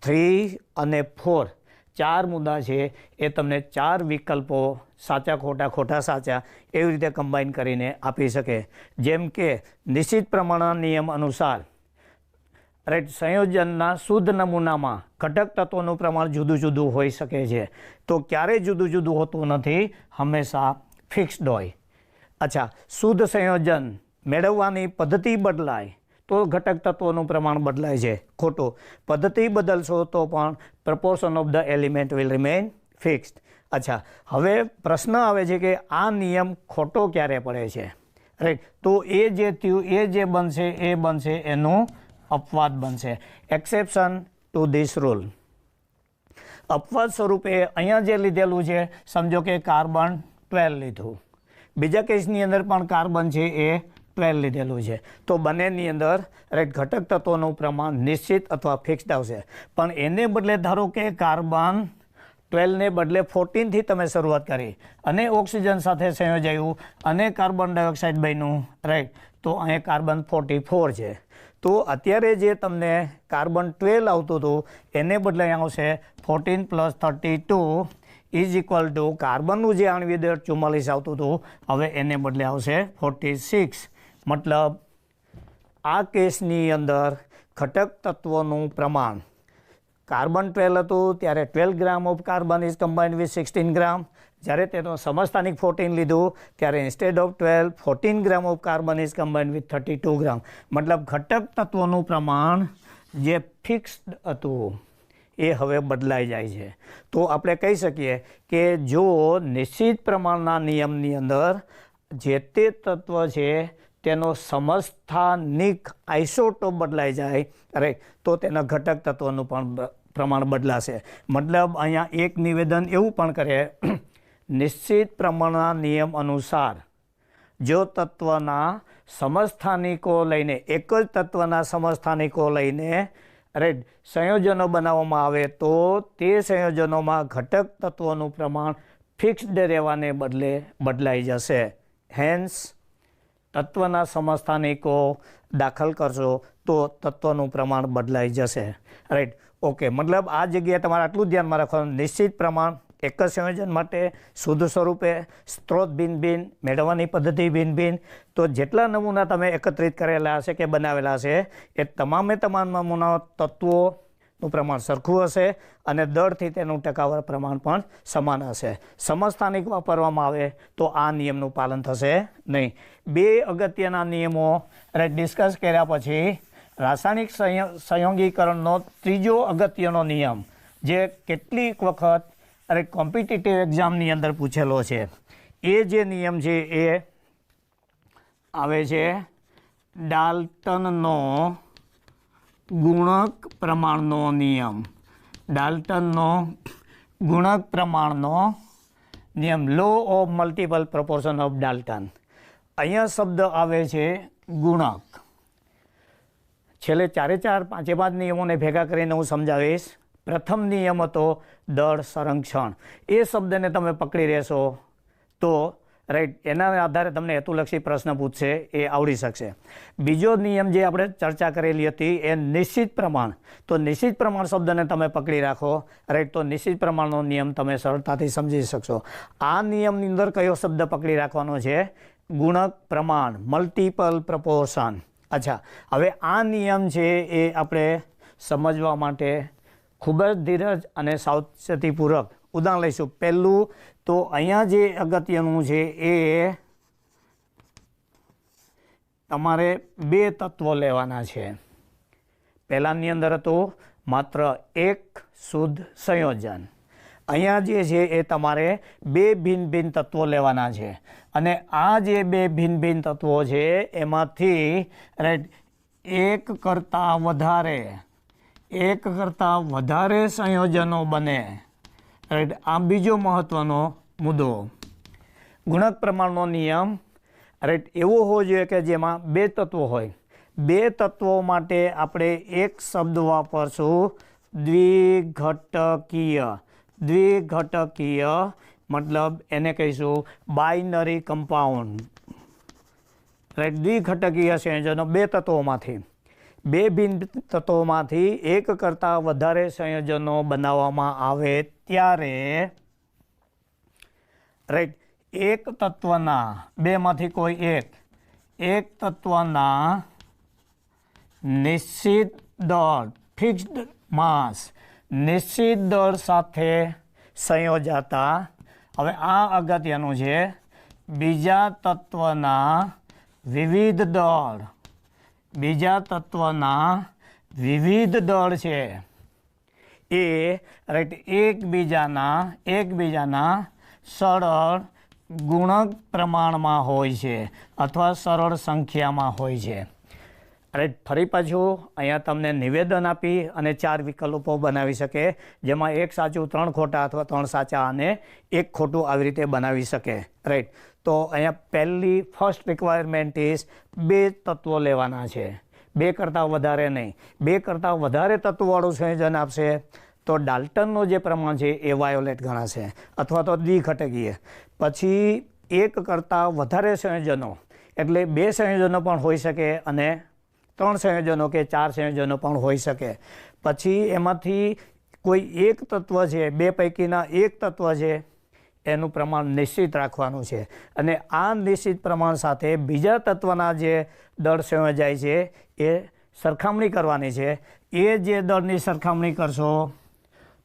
3 અને 4 4 મુદ્દા છે એ તમને 4 વિકલ્પો સાચા ખોટા ખોટા સાચા એવી રીતે કમ્બાઈન કરીને આપી શકે. જેમ કે નિશ્ચિત પ્રમાણના નિયમ અનુસાર રાઈટ સંયોજનના શુદ્ધ નમૂનામાં ઘટક તત્વોનું પ્રમાણ જુદું જુદું હોઈ શકે છે. તો ક્યારેય જુદું જુદું હોતું નથી, હંમેશા ફિક્સ્ડ હોય. અચ્છા, શુદ્ધ સંયોજન મેળવવાની પદ્ધતિ બદલાય તો ઘટક તત્વોનું પ્રમાણ બદલાય છે. ખોટું. પદ્ધતિ બદલશો તો પણ proportion of the element will remain fixed. અચ્છા, હવે પ્રશ્ન આવે છે કે આ નિયમ ખોટો ક્યારે પડે છે? રાઈટ, તો એ જે થયું એ જે બનશે એ બનશે એનું અપવાદ બનશે. Exception two this rule. અપવાદ સ્વરૂપે અહીંયા જે લીધેલું છે સમજો કે કાર્બન 12 લીધું, બીજા કેસની અંદર પણ કાર્બન છે એ 12 લીધેલું છે. તો બંનેની અંદર રાઈટ ઘટક તત્વોનું પ્રમાણ નિશ્ચિત અથવા ફિક્સ્ડ આવશે. પણ એને બદલે ધારો કે કાર્બન 12ને બદલે 14થી તમે શરૂઆત કરી અને ઓક્સિજન સાથે સંયોજાયું અને કાર્બન ડાયોક્સાઇડ બન્યું રાઈટ, તો અહીંયા કાર્બન 44 છે. તો અત્યારે જે તમને કાર્બન 12 આવતું હતું એને બદલે અહીંયા આવશે 14 + 32 ઇઝ ઇક્વલ ટુ કાર્બનનું જે આણ્વિક દળ 44 આવતું હતું હવે એને બદલે આવશે 46. મતલબ આ કેસની અંદર ઘટક તત્વોનું પ્રમાણ કાર્બન 12 હતું ત્યારે 12 gram of carbon is combined with 16 gram. જ્યારે તેનો સમસ્થાનિક 14 લીધું ત્યારે instead of 12 14 gram of carbon is combined with 32 gram. મતલબ ઘટક તત્વોનું પ્રમાણ જે ફિક્સ્ડ હતું એ હવે બદલાઈ જાય છે. તો આપણે કહી શકીએ કે જો નિશ્ચિત પ્રમાણના નિયમની અંદર જે તે તત્વ છે તેનો સમસ્થાનિક આઇસોટોપ બદલાઈ જાય તો તેના ઘટક તત્વનું પણ પ્રમાણ બદલાશે. મતલબ અહીંયા એક નિવેદન એવું પણ કરે નિશ્ચિત પ્રમાણના નિયમ અનુસાર જો તત્વના સમસ્થાનિકો લઈને એક જ તત્વના સમસ્થાનિકો લઈને સંયોજનો બનાવવામાં આવે તો તે સંયોજનોમાં ઘટક તત્વોનું પ્રમાણ ફિક્સ્ડ રહેવાને બદલે બદલાઈ જશે. હેન્સ તત્વના સમસ્થાનિકો દાખલ કરશો તો તત્વનું પ્રમાણ બદલાઈ જશે. ઓકે. મતલબ આ જગ્યાએ તમારે આટલું ધ્યાનમાં રાખવાનું નિશ્ચિત પ્રમાણ એક જ સંયોજન માટે શુદ્ધ સ્વરૂપે સ્ત્રોત ભિન્ન ભિન્ન મેળવવાની પદ્ધતિ ભિન્ન ભિન્ન. તો જેટલા નમૂના તમે એકત્રિત કરેલા હશે કે બનાવેલા હશે એ તમામ નમૂનાઓ તત્વોનું પ્રમાણ સરખું હશે અને દળથી તેનું ટકાવાર પ્રમાણ પણ સમાન હશે. સમસ્થાનિક વાપરવામાં આવે તો આ નિયમનું પાલન થશે નહીં. બે અગત્યના નિયમો ડિસ્કસ કર્યા પછી રાસાયણિક સંયોગીકરણનો ત્રીજો અગત્યનો નિયમ જે કેટલીક વખત કોમ્પિટિટિવ એક્ઝામની અંદર પૂછેલો છે એ જે નિયમ છે એ આવે છે ડાલ્ટનનો ગુણક પ્રમાણનો નિયમ. ડાલ્ટનનો ગુણક પ્રમાણનો નિયમ law of multiple proportion of Dalton. અહીંયા શબ્દ આવે છે ગુણક. છેલ્લે પાંચે પાંચ નિયમોને ભેગા કરીને હું સમજાવીશ. પ્રથમ નિયમ હતો દળ સંરક્ષણ. એ શબ્દને તમે પકડી રહેશો તો એના આધારે તમને હેતુલક્ષી પ્રશ્ન પૂછશે એ આવડી શકશે. બીજો નિયમ જે આપણે ચર્ચા કરેલી હતી એ નિશ્ચિત પ્રમાણ. તો નિશ્ચિત પ્રમાણ શબ્દને તમે પકડી રાખો તો નિશ્ચિત પ્રમાણનો નિયમ તમે સરળતાથી સમજી શકશો. આ નિયમની અંદર કયો શબ્દ પકડી રાખવાનો છે? ગુણક પ્રમાણ, મલ્ટિપલ પ્રપોર્શન. અચ્છા, હવે આ નિયમ છે એ આપણે સમજવા માટે ખૂબ જ ધીરજ અને સાવચેતીપૂર્વક ઉદાહરણ લઈશું. પહેલું તો અહીંયા જે અગત્યનું છે એ તમારે બે તત્વો લેવાના છે. પહેલાની અંદર હતું માત્ર એક શુદ્ધ સંયોજન. અહીંયા જે છે એ તમારે બે ભિન્ન ભિન્ન તત્વો લેવાના છે અને આ જે બે ભિન્ન ભિન્ન તત્વો છે એમાંથી એક કરતાં વધારે સંયોજનો બને. આ બીજો મહત્વનો મુદ્દો. ગુણક પ્રમાણનો નિયમ એવો હોવો જોઈએ કે જેમાં બે તત્વો હોય. બે તત્વો માટે આપણે એક શબ્દ વાપરશું દ્વિઘટકીય. દ્વિઘટકીય મતલબ એને કહીશું બાઇનરી કમ્પાઉન્ડ. દ્વિઘટકીય સંયોજનો બે તત્વોમાંથી બે ભિન્ન તત્વોમાંથી એક કરતાં વધારે સંયોજનો બનાવવામાં આવે ત્યારે એક તત્વના બેમાંથી કોઈ એક તત્વના નિશ્ચિત દળ ફિક્સ્ડ માસ નિશ્ચિત દળ સાથે સંયોજાતા. હવે આ અગત્યનું છે. બીજા તત્વના વિવિધ દળ છે એ એકબીજાના સરળ ગુણક પ્રમાણમાં હોય છે અથવા સરળ સંખ્યામાં હોય છે. ફરી પાછું અહીંયા તમને નિવેદન આપી અને 4 વિકલ્પો બનાવી શકે જેમાં એક સાચું 3 ખોટા અથવા 3 સાચા અને 1 ખોટું આવી રીતે બનાવી શકે. તો અહીંયા પહેલી ફર્સ્ટ રિક્વાયરમેન્ટ ઇઝ બે તત્વો લેવાના છે, બે કરતાં વધારે નહીં. બે કરતાં વધારે તત્વોવાળું સંયોજન આપશે તો ડાલ્ટનનો જે પ્રમાણ છે એ વાયોલેટ ગણાશે અથવા તો દ્વિઘટકીય. પછી એક કરતાં વધારે સંયોજનો એટલે બે સંયોજનો પણ હોઈ શકે અને 3 સંયોજનો કે 4 સંયોજનો પણ હોઈ શકે. પછી એમાંથી કોઈ એક તત્વ છે, 2 પૈકીના એક તત્વ છે એનું પ્રમાણ નિશ્ચિત રાખવાનું છે અને આ નિશ્ચિત પ્રમાણ સાથે બીજા તત્વના જે દળ સંયોજાય છે એ સરખામણી કરવાની છે. એ જે દળની સરખામણી કરશો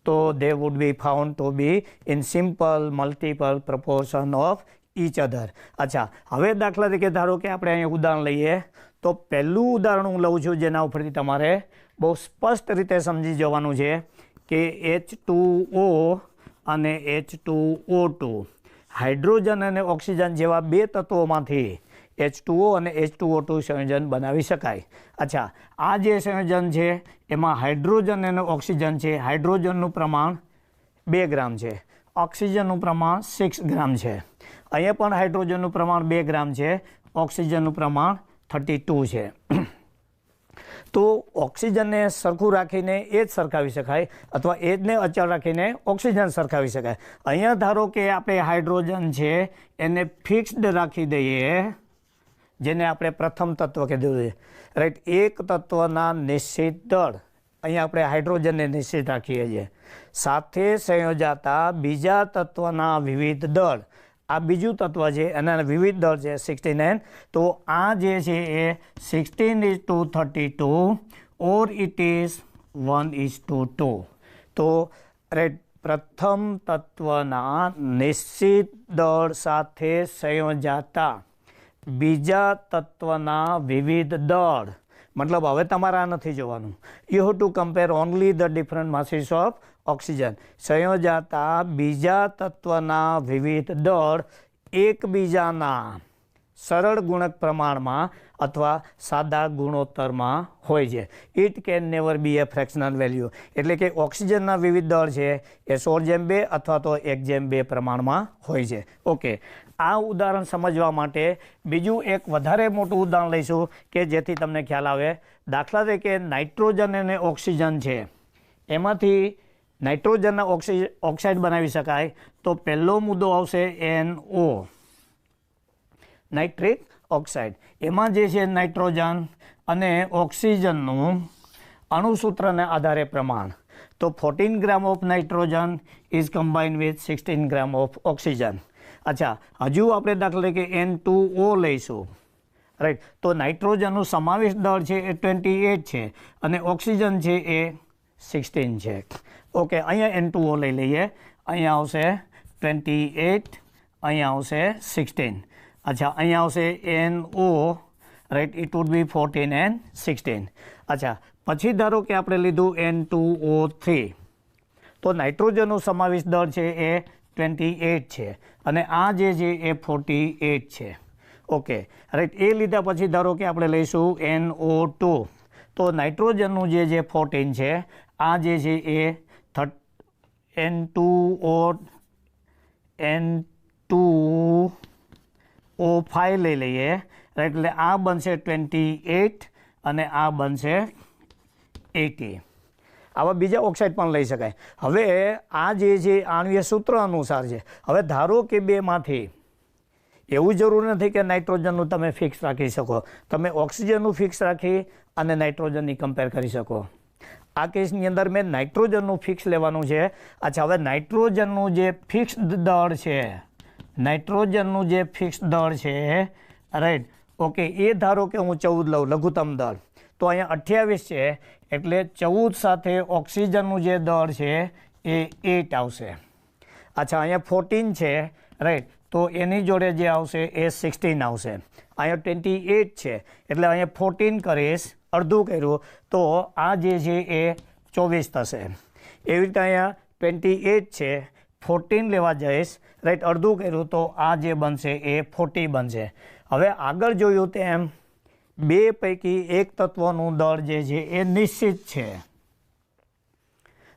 તો they would be found to be in simple multiple proportion of each other. અચ્છા, હવે દાખલા તરીકે ધારો કે આપણે અહીંયા ઉદાહરણ લઈએ તો પહેલું ઉદાહરણ હું લઉં છું જેના ઉપરથી તમારે બહુ સ્પષ્ટ રીતે સમજી જવાનું છે કે H2O અને H2O2 હાઇડ્રોજન અને ઓક્સિજન જેવા 2 તત્વોમાંથી H2O અને H2O2 સંયોજન બનાવી શકાય. અચ્છા, આ જે સંયોજન છે એમાં હાઇડ્રોજન અને ઓક્સિજન છે. હાઇડ્રોજનનું પ્રમાણ 2 ગ્રામ છે, ઓક્સિજનનું પ્રમાણ 6 ગ્રામ છે. અહીંયા પણ હાઇડ્રોજનનું પ્રમાણ 2 ગ્રામ છે, ઓક્સિજનનું પ્રમાણ 32 છે. તો ઓક્સિજનને સરખું રાખીને એ જ સરખાવી શકાય અથવા એ જને અચળ રાખીને ઓક્સિજન સરખાવી શકાય. અહીંયા ધારો કે આપણે હાઇડ્રોજન છે એને ફિક્સ્ડ રાખી દઈએ, જેને આપણે પ્રથમ તત્વ કીધું છે, રાઈટ. એક તત્વના નિશ્ચિત દળ, અહીંયા આપણે હાઇડ્રોજનને નિશ્ચિત રાખીએ છીએ, સાથે સંયોજાતા બીજા તત્વના વિવિધ દળ. આ બીજું તત્વ છે એના વિવિધ દળ છે 69. તો આ જે છે એ 16:32 ઓર ઇટ ઇઝ 1:2. તો પ્રથમ તત્વના નિશ્ચિત દળ સાથે સંયોજાતા બીજા તત્વના વિવિધ દળ, મતલબ હવે તમારે આ નથી જોવાનું. You have to compare only the different masses of oxygen. સંયોજાતા બીજા તત્વના વિવિધ દળ એકબીજાના સરળ ગુણક પ્રમાણમાં અથવા સાદા ગુણોત્તરમાં હોય છે. It can never be a fractional value. એટલે કે ઓક્સિજનના વિવિધ દળ છે એ 16:2 અથવા તો 1:2 પ્રમાણમાં હોય છે. ઓકે, આ ઉદાહરણ સમજવા માટે બીજું એક વધારે મોટું ઉદાહરણ લઈશું કે જેથી તમને ખ્યાલ આવે. દાખલા તરીકે નાઇટ્રોજન અને ઓક્સિજન છે, એમાંથી નાઇટ્રોજનના ઓક્સાઇડ બનાવી શકાય. તો પહેલો મુદ્દો આવશે NO, નાઇટ્રિક ઓક્સાઇડ. એમાં જે છે નાઇટ્રોજન અને ઓક્સિજનનું અણુસૂત્રને આધારે પ્રમાણ. તો 14 gram of nitrogen is combined with 16 gram of oxygen. અચ્છા, હજુ આપણે દાખલા તરીકે N2O લઈશું, રાઈટ. તો નાઇટ્રોજનનું સમાવેશ દળ છે એ 28 છે અને ઓક્સિજન છે એ 16 છે. ઓકે, અહીંયા N2O લઈ લઈએ. અહીંયા આવશે 28, અહીંયા આવશે 16. અચ્છા, અહીંયા આવશે NO, right. It would B 14 and 16. અચ્છા, પછી ધારો કે આપણે લીધું N2O3. તો નાઇટ્રોજનનું સમાવેશ દળ છે એ 28 છે અને આ જે છે એ 48 છે. Okay, right. એ લીધા પછી ધારો કે આપણે લઈશું NO2. તો નાઇટ્રોજનનું જે 14 છે, આ જે છે એ N2O5 લઈ લઈએ, રાઈટ. એટલે આ બનશે 28 અને આ બનશે 80. આવા બીજા ઓક્સાઇડ પણ લઈ શકાય. હવે આ જે છે આણ્વીય સૂત્ર અનુસાર છે. હવે ધારો કે બેમાંથી એવું જરૂર નથી કે નાઇટ્રોજનનું તમે ફિક્સ રાખી શકો, તમે ઓક્સિજનનું ફિક્સ રાખી અને નાઇટ્રોજનની કમ્પેર કરી શકો. આ કેસની અંદર મેં નાઇટ્રોજનનું ફિક્સ લેવાનું છે. અચ્છા, હવે નાઇટ્રોજનનું જે ફિક્સ દળ છે, નાઇટ્રોજનનું જે ફિક્સ દળ છે, રાઈટ. ઓકે, એ ધારો કે હું 14 લઉં, લઘુત્તમ દળ. તો અહીંયા 28 છે એટલે 14 સાથે ઓક્સિજનનું જે દળ છે એ 8 આવશે. અચ્છા, અહીંયા 14 છે, રાઈટ. તો એની જોડે જે આવશે એ 16 આવશે. અહીંયા 28 છે એટલે અહીંયા 14 કરીશ, અડધું કર્યું તો આ જે છે એ 24 થશે. એવી રીતે અહીંયા 28 છે, 14 લેવા જઈશ, રાઈટ. અડધું કર્યું તો આ જે બનશે એ 40 બનશે. હવે આગળ જોયું તેમ 2 પૈકી એક તત્વનું દળ જે છે એ નિશ્ચિત છે,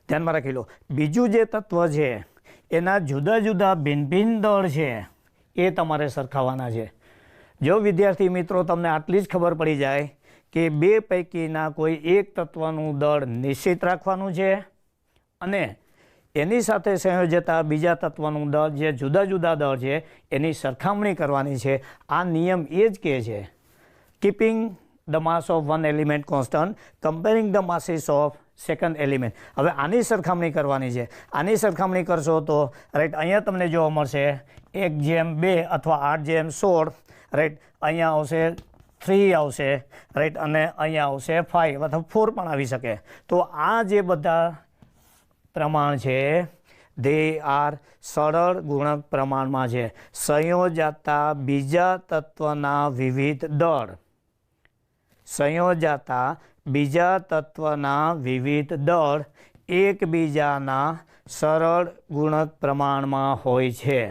ધ્યાનમાં રાખી લો. બીજું જે તત્વ છે એના જુદા જુદા ભિન્ન ભિન્ન દળ છે એ તમારે સરખાવવાના છે. જો વિદ્યાર્થી મિત્રો તમને આટલી જ ખબર પડી જાય કે 2 પૈકીના કોઈ એક તત્વનું દળ નિશ્ચિત રાખવાનું છે અને એની સાથે સંયોજતા બીજા તત્વનું દળ જે જુદા જુદા દળ છે એની સરખામણી કરવાની છે. આ નિયમ એ જ કહે છે keeping the mass of one element constant comparing the masses of second element. હવે આની સરખામણી કરવાની છે. આની સરખામણી કરશો તો રાઈટ અહીંયા તમને જોવા મળશે 1:2 અથવા 8:16 રાઈટ. અહીંયા આવશે 3 આવશે રાઈટ અને અહીંયા આવશે 5 અથવા 4 પણ આવી શકે. તો આ જે બધા પ્રમાણ છે દે આર સરળ ગુણક પ્રમાણમાં છે. સંયોજાતા બીજા તત્વના વિવિધ દળ, સંયોજાતા બીજા તત્વના વિવિધ દળ એકબીજાના સરળ ગુણક પ્રમાણમાં હોય છે.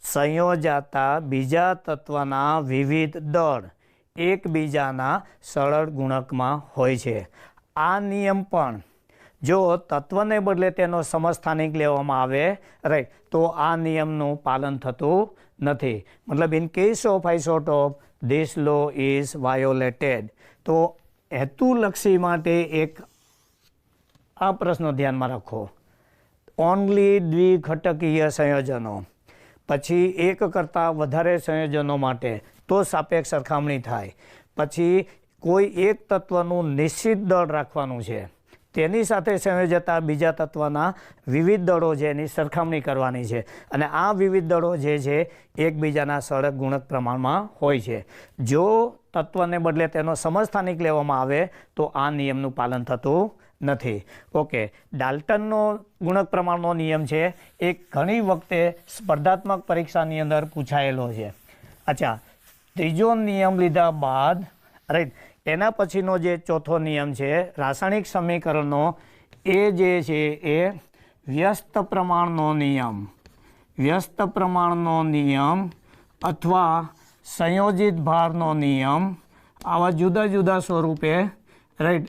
સંયોજાતા બીજા તત્વના વિવિધ દળ એકબીજાના સરળ ગુણકમાં હોય છે. આ નિયમ પણ જો તત્વને બદલે તેનો સમસ્થાનિક લેવામાં આવે રાઈટ તો આ નિયમનું પાલન થતું નથી. મતલબ in case of isotope this law is violated. તો હેતુલક્ષી માટે એક આ પ્રશ્નો ધ્યાનમાં રાખો. ઓનલી દ્વિઘટકીય સંયોજનો, પછી એક કરતાં વધારે સંયોજનો માટે તો સાપેક્ષ સરખામણી થાય. પછી કોઈ એક તત્વનું નિશ્ચિત દળ રાખવાનું છે, તેની સાથે સંયોજતા બીજા તત્વના વિવિધ દળો છે એની સરખામણી કરવાની છે. અને આ વિવિધ દળો જે છે એકબીજાના સળગ ગુણક પ્રમાણમાં હોય છે. જો તત્વને બદલે તેનો સમસ્થાનિક લેવામાં આવે તો આ નિયમનું પાલન થતું નથી. ઓકે, ડાલ્ટનનો ગુણક પ્રમાણનો નિયમ છે એ ઘણી વખતે સ્પર્ધાત્મક પરીક્ષાની અંદર પૂછાયેલો છે. અચ્છા, ત્રીજો નિયમ લીધા બાદ રાઈટ એના પછીનો જે ચોથો નિયમ છે રાસાયણિક સમીકરણનો, એ જે છે એ વ્યસ્ત પ્રમાણનો નિયમ, વ્યસ્ત પ્રમાણનો નિયમ અથવા સંયોજિત ભારનો નિયમ, આવા જુદા જુદા સ્વરૂપે રાઈટ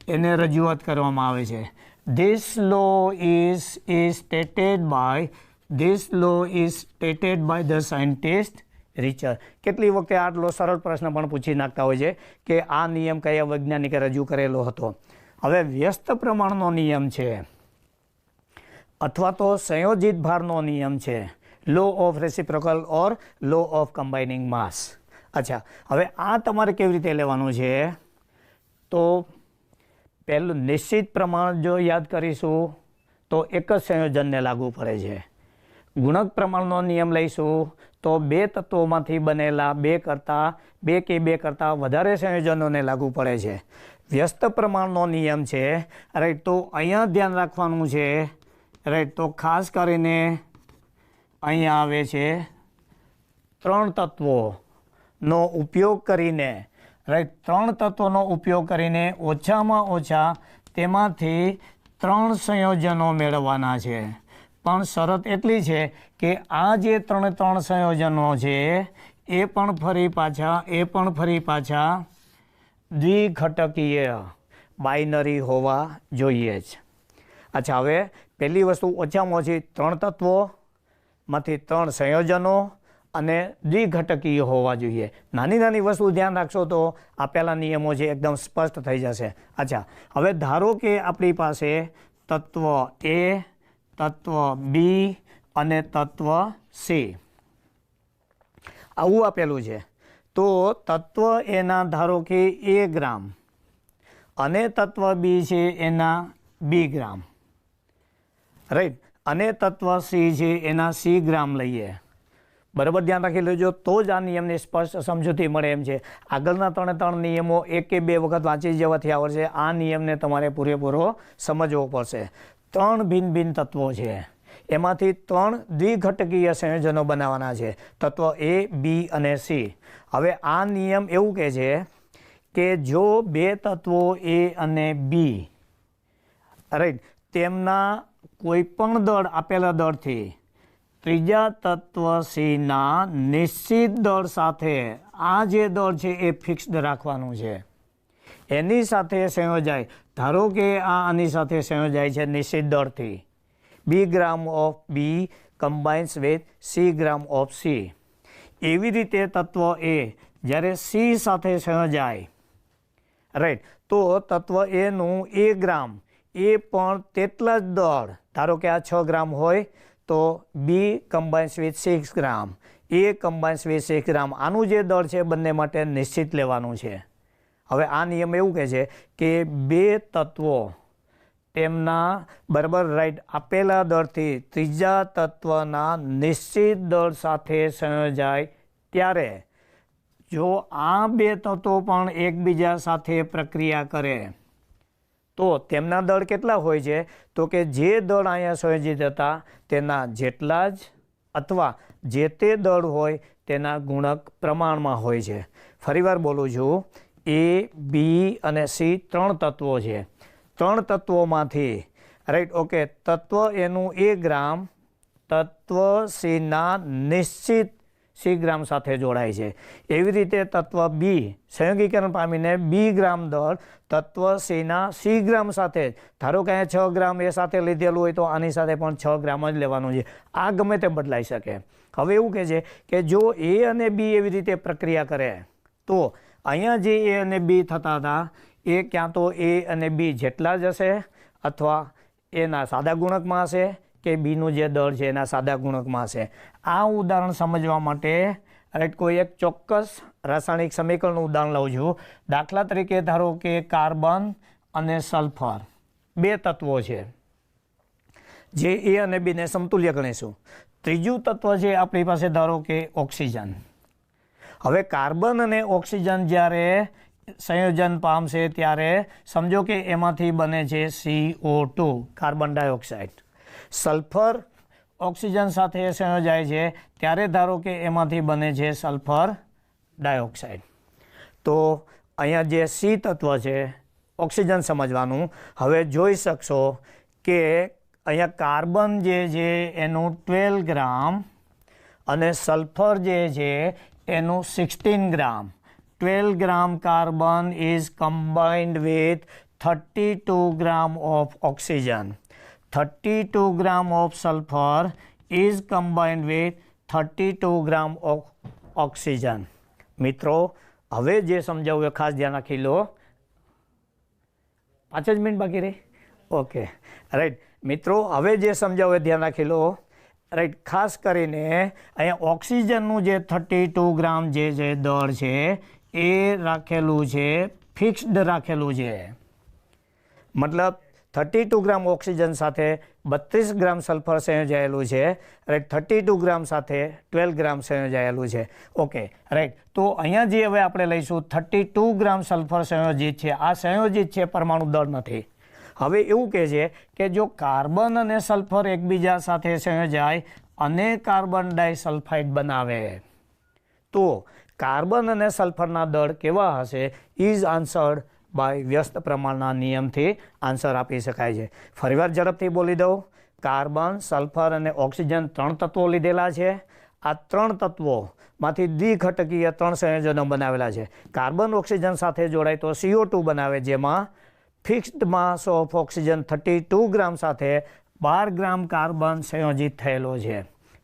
એને રજૂઆત કરવામાં આવે છે. This law is stated by the scientist Richard. કેટલી વખતે આટલો સરળ પ્રશ્ન પણ પૂછી નાખતા હોય છે કે આ નિયમ કયા વૈજ્ઞાનિકે રજૂ કરેલો હતો. હવે વ્યસ્ત પ્રમાણનો નિયમ છે અથવા તો સંયોજિત ભારનો નિયમ છે, law of reciprocal or law of combining mass. અચ્છા, હવે આ તમારે કેવી રીતે લેવાનું છે? તો પહેલું નિશ્ચિત પ્રમાણ જો યાદ કરીશું તો એક જ સંયોજનને લાગુ પડે છે. ગુણક પ્રમાણનો નિયમ લઈશું તો બે તત્વોમાંથી બનેલા બે કે બે કરતાં વધારે સંયોજનોને લાગુ પડે છે. વ્યસ્ત પ્રમાણનો નિયમ છે રાઈટ. તો અહીંયા ધ્યાન રાખવાનું છે રાઈટ. તો ખાસ કરીને અહીંયા આવે છે 3 તત્વોનો ઉપયોગ કરીને રાઈટ. 3 તત્વોનો ઉપયોગ કરીને ઓછામાં ઓછા તેમાંથી 3 સંયોજનો મેળવવાના છે. પણ શરત એટલી છે કે આ જે 3 સંયોજનો છે એ પણ ફરી પાછા દ્વિઘટકીય બાઇનરી હોવા જોઈએ જ. અચ્છા, હવે પહેલી વસ્તુ ઓછામાં ઓછી 3 તત્વોમાંથી 3 સંયોજનો અને દ્વિઘટકીય હોવા જોઈએ. નાની નાની વસ્તુ ધ્યાન રાખશો તો આપેલા નિયમો છે એકદમ સ્પષ્ટ થઈ જશે. અચ્છા, હવે ધારો કે આપણી પાસે તત્વ એ, તત્વ બી અને તત્વ સી આવું આપેલું છે. તો તત્વ એના ધારો કે એ ગ્રામ અને તત્વ બી છે એના બી ગ્રામ રાઈટ. અને તત્વ સી છે એના સી ગ્રામ લઈએ. બરાબર ધ્યાન રાખી લેજો તો જ આ નિયમની સ્પષ્ટ સમજૂતી મળે એમ છે. આગળના 3 નિયમો એક કે બે વખત વાંચી જવાથી આવડશે. આ નિયમને તમારે પૂરેપૂરો સમજવો પડશે. 3 ભિન્ન ભિન્ન તત્વો છે, એમાંથી 3 દ્વિઘટકીય સંયોજનો બનાવવાના છે, તત્વ એ, બી અને સી. હવે આ નિયમ એવું કહે છે કે જો 2 તત્વો એ અને બી રાઈટ તેમના કોઈ પણ દળ આપેલા દળથી ત્રીજા તત્વ સીના નિશ્ચિત દળ સાથે, આ જે દળ છે એ ફિક્સ્ડ રાખવાનું છે, એની સાથે સંયોજાય. ધારો કે આની સાથે સંયોજાય છે નિશ્ચિત દળથી. B gram of B combines with C gram of C. એવી રીતે તત્વ એ જ્યારે સી સાથે સંયોજાય રાઈટ તો તત્વ એનું એ ગ્રામ એ પણ તેટલા જ દળ, ધારો કે આ 6 ગ્રામ હોય તો બી combines with 6 gram, A કમ્બાઇન્સ with 6 ગ્રામ. આનું જે દળ છે બંને માટે નિશ્ચિત લેવાનું છે હવે આ નિયમ એવું કહે છે કે બે તત્વો તેમના બરાબર રાઈટ આપેલા દળથી ત્રીજા તત્વના નિશ્ચિત દળ સાથે સંયોજાય ત્યારે જો આ બે તત્વો પણ એકબીજા સાથે પ્રક્રિયા કરે તો તેમના દળ કેટલા હોય છે? તો કે જે દળ અહીંયા સંયોજિત હતા તેના જેટલા જ અથવા જે તે દળ હોય તેના ગુણક પ્રમાણમાં હોય છે. ફરીવાર બોલું છું, A, B અને C 3 તત્વો છે. 3 તત્વોમાંથી રાઈટ ઓકે તત્વ એનું A ગ્રામ તત્વ Cના નિશ્ચિત C ગ્રામ સાથે જોડાય છે. એવી રીતે તત્વ B સંયોગીકરણ પામીને B ગ્રામ દળ તત્વ Cના C ગ્રામ સાથે, ધારો કે અહીંયા 6 ગ્રામ એ સાથે લીધેલું હોય તો આની સાથે પણ 6 ગ્રામ જ લેવાનું છે. આ ગમે તે બદલાઈ શકે. હવે એવું કહે છે કે જો A અને B એવી રીતે પ્રક્રિયા કરે તો અહીંયા જે A અને B થતા હતા એ ક્યાં તો A અને B જેટલા જ હશે અથવા એના સાદા ગુણકમાં હશે કે બીનું જે દળ છે એના સાદા ગુણકમાં હશે. આ ઉદાહરણ સમજવા માટે રાઈટ કોઈ એક ચોક્કસ રાસાયણિક સમીકરણનું ઉદાહરણ લઉં છું. દાખલા તરીકે ધારો કે કાર્બન અને સલ્ફર બે તત્વો છે જે A અને B ને સમતુલ્ય ગણીશું. ત્રીજું તત્વ છે આપણી પાસે ધારો કે ઓક્સિજન. હવે કાર્બન અને ઓક્સિજન જ્યારે સંયોજન પામશે ત્યારે સમજો કે એમાંથી બને છે CO2 carbon dioxide. Sulphur oxygen સાથે સંયોજાય છે ત્યારે ધારો કે એમાંથી બને છે સલ્ફર ડાયોક્સાઇડ. તો અહીંયા જે C તત્વ છે ઓક્સિજન સમજવાનું. હવે જોઈ શકશો કે અહીંયા કાર્બન જે છે એનું 12 ગ્રામ અને સલ્ફર જે છે એનું 16 ગ્રામ. 12 gram carbon is combined with 32 gram of oxygen. 32 gram of sulfur is combined with 32 gram of oxygen. મિત્રો હવે જે સમજાવું એ ખાસ ધ્યાન રાખી લો. 5 જ મિનિટ બાકી રહી. ઓકે રાઈટ મિત્રો હવે જે સમજાવું એ ધ્યાન રાખી લો. રાઈટ ખાસ કરીને અહીંયા ઓક્સિજનનું જે 32 ગ્રામ જે દળ છે એ રાખેલું છે ફિક્સ્ડ રાખેલું છે. મતલબ 32 ગ્રામ ઓક્સિજન સાથે 32 ગ્રામ સલ્ફર સંયોજાયેલું છે. રાઈટ 32 ગ્રામ સાથે 12 ગ્રામ સંયોજાયેલું છે. ઓકે રાઈટ તો અહીંયા જે હવે આપણે લઈશું 32 ગ્રામ સલ્ફર સંયોજિત છે. આ સંયોજિત છે, પરમાણુ દળ નથી. હવે એવું કહે છે કે જો કાર્બન અને સલ્ફર એકબીજા સાથે સંયોજાય અને કાર્બન ડાયસલ્ફાઇડ બનાવે તો કાર્બન અને સલ્ફરના દળ કેવા હશે? ઇઝ આન્સર્ડ બાય વ્યસ્ત પ્રમાણના નિયમથી આન્સર આપી શકાય છે. ફરીવાર ઝડપથી બોલી દઉં. કાર્બન, સલ્ફર અને ઓક્સિજન 3 તત્વો લીધેલા છે. આ 3 તત્વોમાંથી દ્વિઘટકીય 3 સંયોજનો બનાવેલા છે. કાર્બન ઓક્સિજન સાથે જોડાય તો CO2 બનાવે, જેમાં ફિક્સ્ડ માસ ઓફ ઓક્સિજન 32 ગ્રામ સાથે 12 ગ્રામ કાર્બન સંયોજિત થયેલો છે.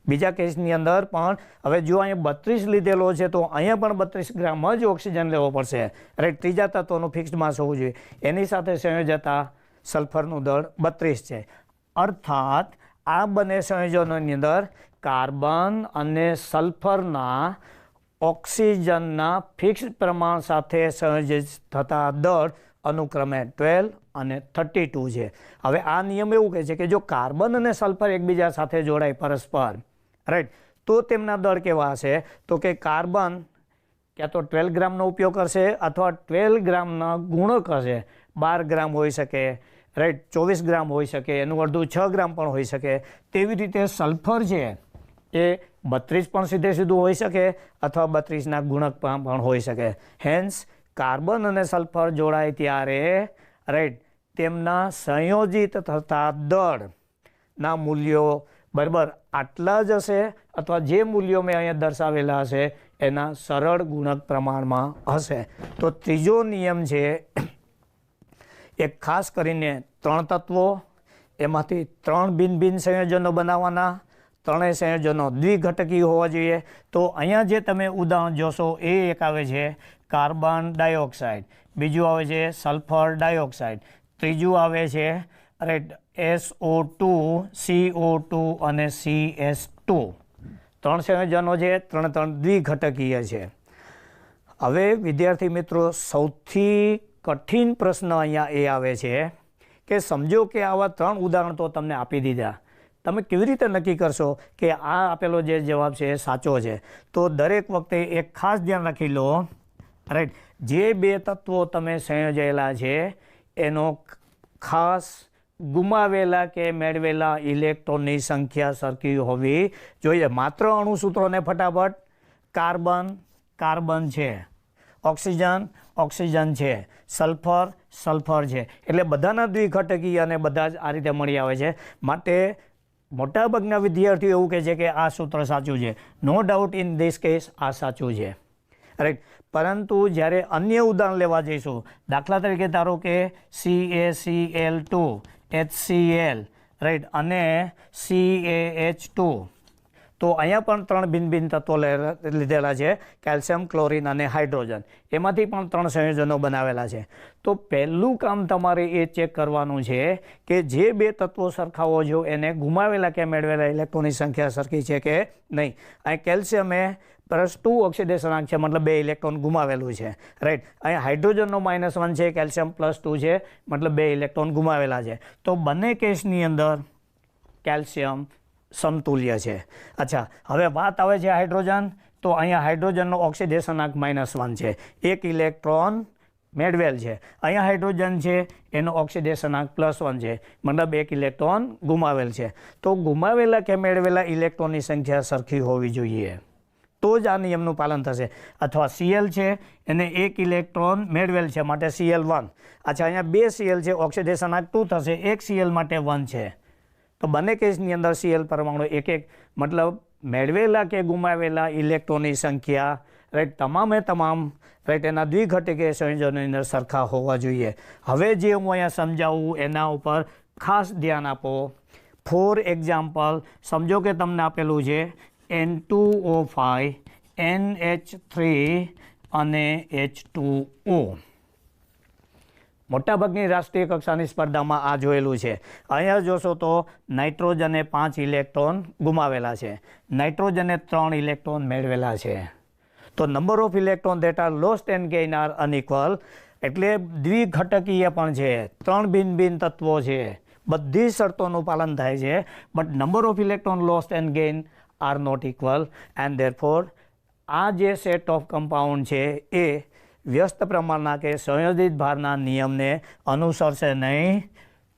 બીજા કેસની અંદર પણ હવે જો અહીંયા 32 લીધેલો છે તો અહીંયા પણ 32 ગ્રામ જ ઓક્સિજન લેવો પડશે. રાઈટ ત્રીજા તત્વનું ફિક્સ્ડ માસ હોવું જોઈએ. એની સાથે સંયોજતા સલ્ફરનું દળ 32 છે. અર્થાત આ બંને સંયોજનોની અંદર કાર્બન અને સલ્ફરના ઓક્સિજનના ફિક્સ્ડ પ્રમાણ સાથે સંયોજિત થતા દળ અનુક્રમે 12 અને 32 છે. હવે આ નિયમ એવું કહે છે કે જો કાર્બન અને સલ્ફર એકબીજા સાથે જોડાય પરસ્પર રાઈટ તો તેમના દળ કેવા હશે? તો કે કાર્બન ક્યાં તો 12 ગ્રામનો ઉપયોગ કરશે અથવા 12 ગ્રામના ગુણક હશે. 12 ગ્રામ હોઈ શકે, રાઈટ 24 ગ્રામ હોઈ શકે, એનું અડધું 6 ગ્રામ પણ હોઈ શકે. તેવી રીતે સલ્ફર છે એ 32 પણ સીધું હોઈ શકે અથવા 32ના ગુણક પણ હોઈ શકે. હેન્સ કાર્બન અને સલ્ફર જોડાય ત્યારે રાઈટ તેમના સંયોજિત થતા દળના મૂલ્યો બરાબર આટલા જ હશે અથવા જે મૂલ્યો મેં અહીંયા દર્શાવેલા હશે એના સરળ ગુણક પ્રમાણમાં હશે. તો ત્રીજો નિયમ છે એ ખાસ કરીને 3 તત્વો, એમાંથી 3 ભિન્ન ભિન્ન સંયોજનો બનાવવાના. 3 સંયોજનો દ્વિઘટકી હોવા જોઈએ. તો અહીંયા જે તમે ઉદાહરણ જોશો એ એક આવે છે કાર્બન ડાયોક્સાઇડ, બીજું આવે છે સલ્ફર ડાયોક્સાઇડ, ત્રીજું આવે છે રાઈટ SO2, CO2 અને CS2. 3 સંયોજનો છે, 3 દ્વિઘટકીય છે. હવે વિદ્યાર્થી મિત્રો સૌથી કઠિન પ્રશ્ન અહીંયા એ આવે છે કે સમજો કે આવા 3 ઉદાહરણ તો તમને આપી દીધા, તમે કેવી રીતે નક્કી કરશો કે આ આપેલો જે જવાબ છે એ સાચો છે? તો દરેક વખતે એક ખાસ ધ્યાન રાખી લો, રાઈટ, જે 2 તત્વો તમે સંયોજાયેલા છે એનો ખાસ ગુમાવેલા કે મેળવેલા ઇલેક્ટ્રોનની સંખ્યા સરખી હોવી જોઈએ. માત્ર અણુસૂત્રોને ફટાફટ કાર્બન છે, ઓક્સિજન છે, સલ્ફર છે, એટલે બધાના દ્વિઘટકી અને બધા જ આ રીતે મળી આવે છે. માટે મોટાભાગના વિદ્યાર્થીઓ એવું કહે છે કે આ સૂત્ર સાચું છે. No doubt in this case આ સાચું છે, રાઈટ. પરંતુ જ્યારે અન્ય ઉદાહરણ લેવા જઈશું, દાખલા તરીકે ધારો કે CaCl2 HCl, રાઈટ, અને CaH2, તો અહીંયા પણ 3 ભિન્ન તત્વો લીધેલા છે, કેલ્શિયમ, ક્લોરીન અને હાઇડ્રોજન. એમાંથી પણ 3 સંયોજનો બનાવેલા છે. તો પહેલું કામ તમારે એ ચેક કરવાનું છે કે જે 2 તત્વો સરખાવો છો એને ગુમાવેલા કે મેળવેલા ઇલેક્ટ્રોનની સંખ્યા સરખી છે કે નહીં. અહીં કેલ્શિયમ એ +2 ઓક્સિડેશનાંક છે, મતલબ 2 ઇલેક્ટ્રોન ગુમાવેલું છે, રાઈટ. અહીંયા હાઇડ્રોજનનો -1 છે, કેલ્શિયમ +2 છે, મતલબ 2 ઇલેક્ટ્રોન ગુમાવેલા છે. તો બંને કેસની અંદર કેલ્શિયમ સમતુલ્ય છે. અચ્છા, હવે વાત આવે છે હાઇડ્રોજન. તો અહીંયા હાઇડ્રોજનનો ઓક્સિડેશનાંક -1 છે, 1 ઇલેક્ટ્રોન મેળવેલ છે. અહીંયા હાઇડ્રોજન છે એનો ઓક્સિડેશનાંક +1 છે, મતલબ 1 ઇલેક્ટ્રોન ગુમાવેલ છે. તો ગુમાવેલા કે મેળવેલા ઇલેક્ટ્રોનની સંખ્યા સરખી હોવી જોઈએ, તો જ આ નિયમનું પાલન થશે. અથવા Cl છે એને 1 ઇલેક્ટ્રોન મેળવેલ છે, માટે Cl1. અચ્છા, અહીંયા 2 Cl છે, ઓક્સિડેશનાંક 2 થશે, 1 Cl માટે 1 છે. તો બંને કેસની અંદર Cl પરમાણુ 1, મતલબ મેળવેલા કે ગુમાવેલા ઇલેક્ટ્રોનની સંખ્યા, રાઈટ, તમામ, રાઈટ, એના દ્વિઘટકે સંયોજનોની અંદર સરખા હોવા જોઈએ. હવે જે હું અહીંયા સમજાવું એના ઉપર ખાસ ધ્યાન આપો. ફોર એક્ઝામ્પલ, સમજો કે તમને આપેલું છે N2O5, NH3 અને H2O. મોટાભાગની રાષ્ટ્રીય કક્ષાની સ્પર્ધામાં આ જોયેલું છે. અહીંયા જોશો તો નાઇટ્રોજને 5 ઇલેક્ટ્રોન ગુમાવેલા છે, નાઇટ્રોજને 3 ઇલેક્ટ્રોન મેળવેલા છે. તો number of electron that are lost and gain are unequal, એટલે દ્વિઘટકીય પણ છે, 3 ભિન્ન તત્વો છે, બધી શરતોનું પાલન થાય છે, but number of electron lost and gain are not equal, and therefore આ જે સેટ ઓફ કમ્પાઉન્ડ છે એ વ્યસ્ત પ્રમાણના કે સંયોજિત ભારના નિયમને અનુસરશે નહીં.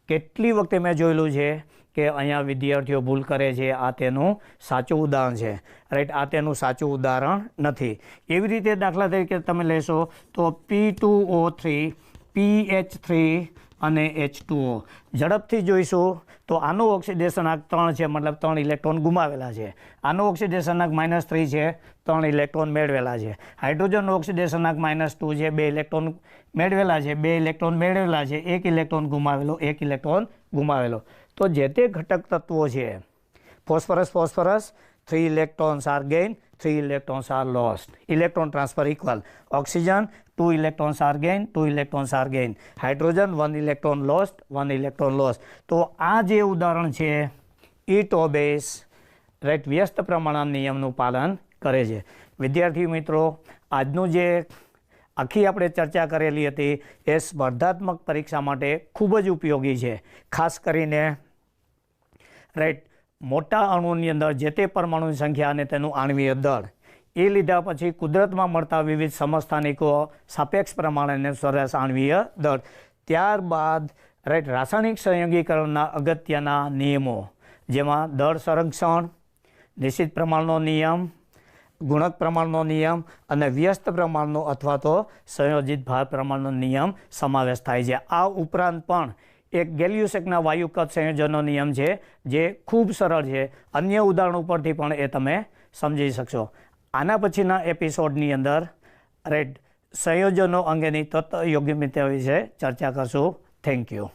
કેટલી વખતે મેં જોયેલું છે કે અહીંયા વિદ્યાર્થીઓ ભૂલ કરે છે. આ તેનું સાચું ઉદાહરણ છે, રાઈટ, આ તેનું સાચું ઉદાહરણ નથી. એવી રીતે દાખલા તરીકે તમે લેશો તો P2O3, PH3 અને H2O. ઝડપથી જોઈશું તો આનો ઓક્સિડેશનાંક 3 છે, મતલબ 3 ઇલેક્ટ્રોન ગુમાવેલા છે. આનો ઓક્સિડેશનાંક -3 છે, 3 ઇલેક્ટ્રોન મેળવેલા છે. હાઇડ્રોજનનો ઓક્સિડેશનાંક -2 છે, 2 ઇલેક્ટ્રોન મેળવેલા છે, 2 ઇલેક્ટ્રોન મેળવેલા છે, 1 ઇલેક્ટ્રોન ગુમાવેલો, 1 ઇલેક્ટ્રોન ગુમાવેલો. તો જે તે ઘટક તત્વો છે, phosphorus 3 electrons are gain, 3 electrons are lost, electron transfer equal. Oxygen 2 electrons are gain, 2 electrons are gain. Hydrogen 1 electron lost, 1 electron lost. તો આ જે ઉદાહરણ છે ઇટ ઓબેસ, રાઈટ, વ્યસ્ત પ્રમાણના નિયમનું પાલન કરે છે. વિદ્યાર્થી મિત્રો, આજનું જે આખી આપણે ચર્ચા કરેલી હતી એ સ્પર્ધાત્મક પરીક્ષા માટે ખૂબ જ ઉપયોગી છે. ખાસ કરીને, રાઈટ, મોટા અણુની અંદર જે તે પરમાણુની સંખ્યા અને તેનું આણ્વીય દળ, એ લીધા પછી કુદરતમાં મળતા વિવિધ સમસ્થાનિકો, સાપેક્ષ પ્રમાણ અને સરેરાશ આણ્વીય દળ, ત્યારબાદ, રાઈટ, રાસાયણિક સંયોગીકરણના અગત્યના નિયમો, જેમાં દળ સંરક્ષણ, નિશ્ચિત પ્રમાણનો નિયમ, ગુણક પ્રમાણનો નિયમ અને વ્યસ્ત પ્રમાણનો અથવા તો સંયોજિત ભાર પ્રમાણનો નિયમ સમાવેશ થાય છે. આ ઉપરાંત પણ એક ગેલિયુસેકના વાયુકત સંયોજનનો નિયમ છે જે ખૂબ સરળ છે. અન્ય ઉદાહરણ ઉપરથી પણ એ તમે સમજી શકશો. આના પછીના એપિસોડની અંદર, રાઈટ, સંયોજનો અંગેની તત્વ યોગ્યતા વિશે ચર્ચા કરશું. Thank you.